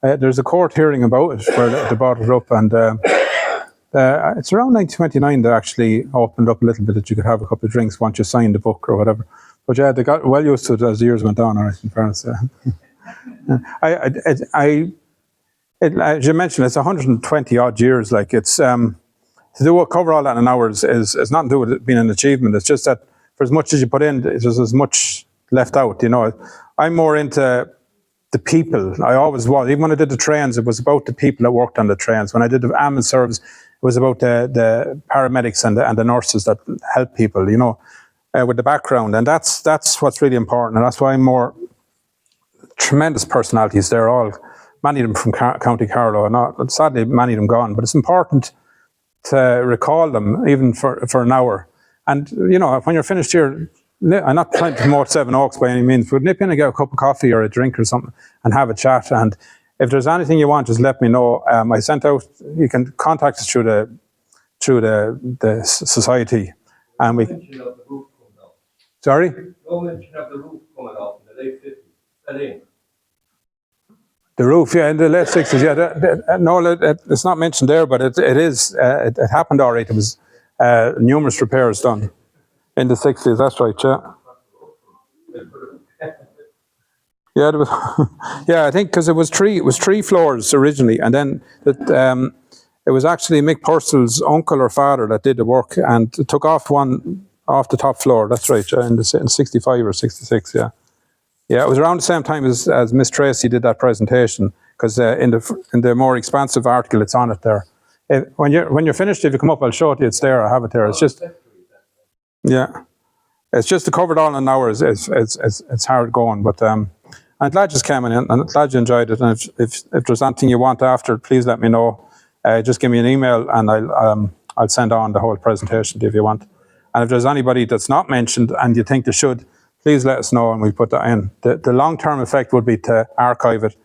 there's a court hearing about it where they brought it up, and it's around 1929 they actually opened up a little bit that you could have a couple of drinks once you signed the book or whatever. But yeah, they got well used to it as the years went on, all right, in fairness. As you mentioned, it's 120 odd years. Like it's to cover all that in an hour is nothing to do with it being an achievement. It's just that for as much as you put in, there's as much left out. I'm more into the people. I always was. Even when I did the trains, it was about the people that worked on the trains. When I did the ambulance service, it was about the paramedics and the nurses that help people. With the background, and that's what's really important, and that's why I'm more. Tremendous personalities. They're all, many of them from County Carlow, and sadly many of them gone, but it's important to recall them even for an hour. And when you're finished here, I'm not trying to promote Seven Oaks by any means, but nip in and get a cup of coffee or a drink or something and have a chat. And if there's anything you want, just let me know. I sent out, you can contact us through the society, and we. No mention of the roof coming off. Sorry? No mention of the roof coming off in the late 50s. Is that in? The roof, yeah, in the late 60s, yeah. No, it's not mentioned there, but it happened all right. It was numerous repairs done in the 60s, that's right, yeah. Yeah, there was, yeah, I think because it was three floors originally, and then it was actually Mick Purcell's uncle or father that did the work and took off one off the top floor, that's right, yeah, in 65 or 66, yeah. Yeah, it was around the same time as Ms Tracey did that presentation, because in the more expansive article, it's on it there. When you're finished, if you come up, I'll show it to you. It's there. I have it there. It's just, yeah, it's just to cover it all in an hour. It's hard going, but I'm glad you came in, and I'm glad you enjoyed it. And if there's anything you want after, please let me know. Just give me an email, and I'll send on the whole presentation to you if you want. And if there's anybody that's not mentioned and you think they should, please let us know and we'll put that in. The long-term effect would be to archive it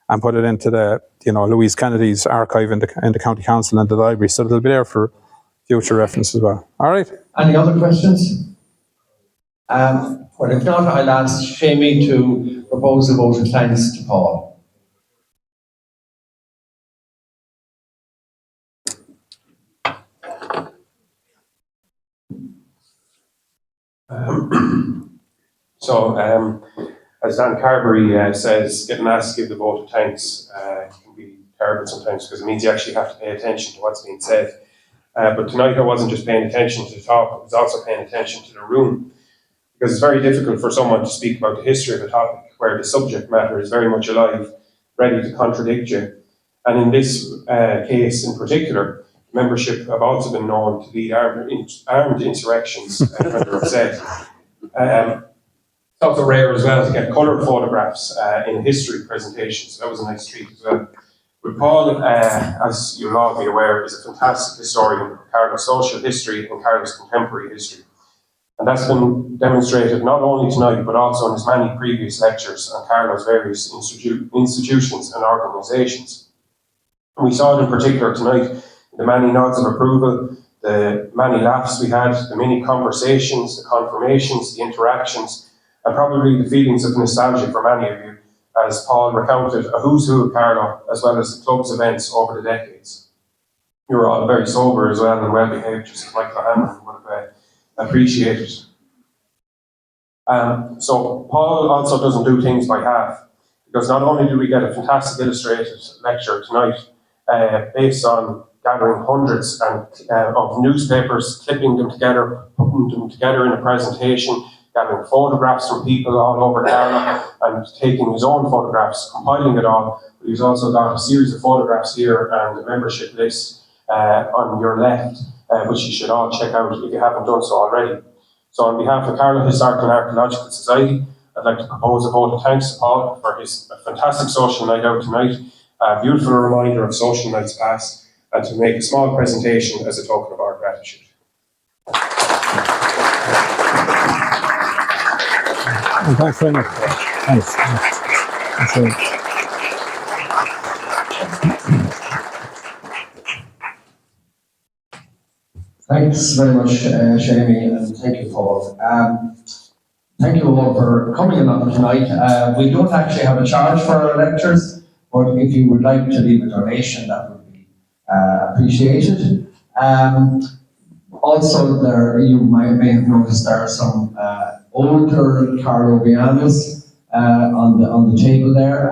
and put it into the, Louise Kennedy's archive in the County Council and the library, so it'll be there for future reference as well. All right? Any other questions? Well, if not, I'll ask Shamie to propose a vote of thanks to Paul. As Dan Carberry says, getting asked to give the vote of thanks can be terrible sometimes, because it means you actually have to pay attention to what's being said. But tonight I wasn't just paying attention to the talk, I was also paying attention to the room, because it's very difficult for someone to speak about the history of a topic where the subject matter is very much alive, ready to contradict you. And in this case in particular, membership have also been known to lead armed insurrections when they're upset. It's also rare as well to get colour photographs in history presentations, so that was a nice treat as well. But Paul, as you'll all be aware, is a fantastic historian of Carlow's social history and Carlow's contemporary history. And that's been demonstrated not only tonight, but also in his many previous lectures on Carlow's various institutions and organisations. And we saw it in particular tonight, the many nods of approval, the many laughs we had, the many conversations, the confirmations, the interactions, and probably the feelings of nostalgia for many of you, as Paul recounted a who's who of Carlow, as well as the club's events over the decades. You were all very sober as well and well behaved, just as Michael Godfrey would have appreciated. So Paul also doesn't do things by half, because not only do we get a fantastic illustrated lecture tonight, based on gathering hundreds of newspapers, clipping them together, putting them together in a presentation, gathering photographs from people all over Carlow, and taking his own photographs, compiling it all. But he's also got a series of photographs here and a membership list on your left, which you should all check out if you haven't done so already. So on behalf of Carlow Historical and Archaeological Society, I'd like to propose a vote of thanks to Paul for his fantastic social night out tonight, a beautiful reminder of social nights past, and to make a small presentation as a token of our gratitude. And thanks very much. Thanks. Thanks very much. Thanks very much, Shamie, and thank you, Paul. Thank you all for coming along tonight. We don't actually have a charge for our lectures, but if you would like to leave a donation, that would be appreciated. Also, you may have noticed there are some older Carlowianas on the table there,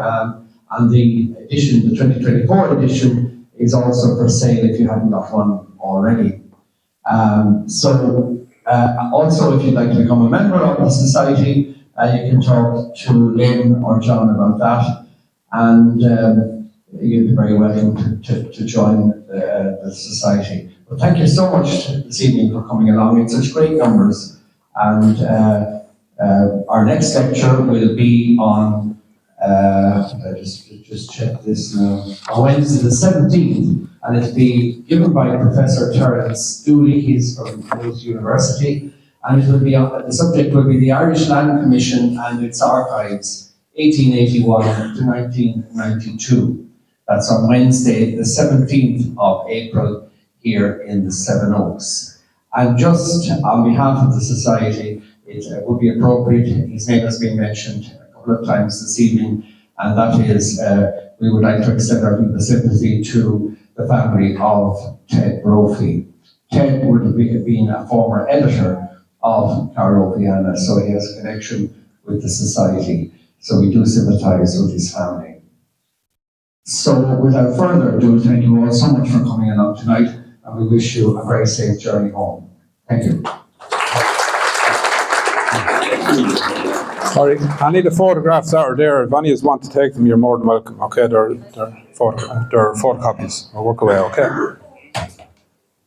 and the edition, the 2024 edition, is also for sale if you haven't got one already. Also, if you'd like to become a member of the society, you can talk to Lynn or John about that, and you'll be very welcome to join the society. But thank you so much this evening for coming along in such great numbers. And our next lecture will be on, just check this now, on Wednesday the 17th, and it'll be given by Professor Terence Dooley. He's from Wales University, and it will be the subject will be the Irish Land Commission and its archives, 1881 to 1992. That's on Wednesday, the 17th of April, here in the Seven Oaks. And just on behalf of the Society, it would be appropriate, his name has been mentioned a couple of times this evening, and that is we would like to extend our deepest sympathy to the family of Ted Brophy. Ted would have been a former editor of Carlow, Vienna, so he has a connection with the society. So we do sympathise with his family. So without further ado, thank you all so much for coming along tonight, and we wish you a very safe journey home. Thank you. Sorry, I need the photographs that are there. If any of you want to take them, you're more than welcome. Okay, they're photocopies. I'll work away, okay?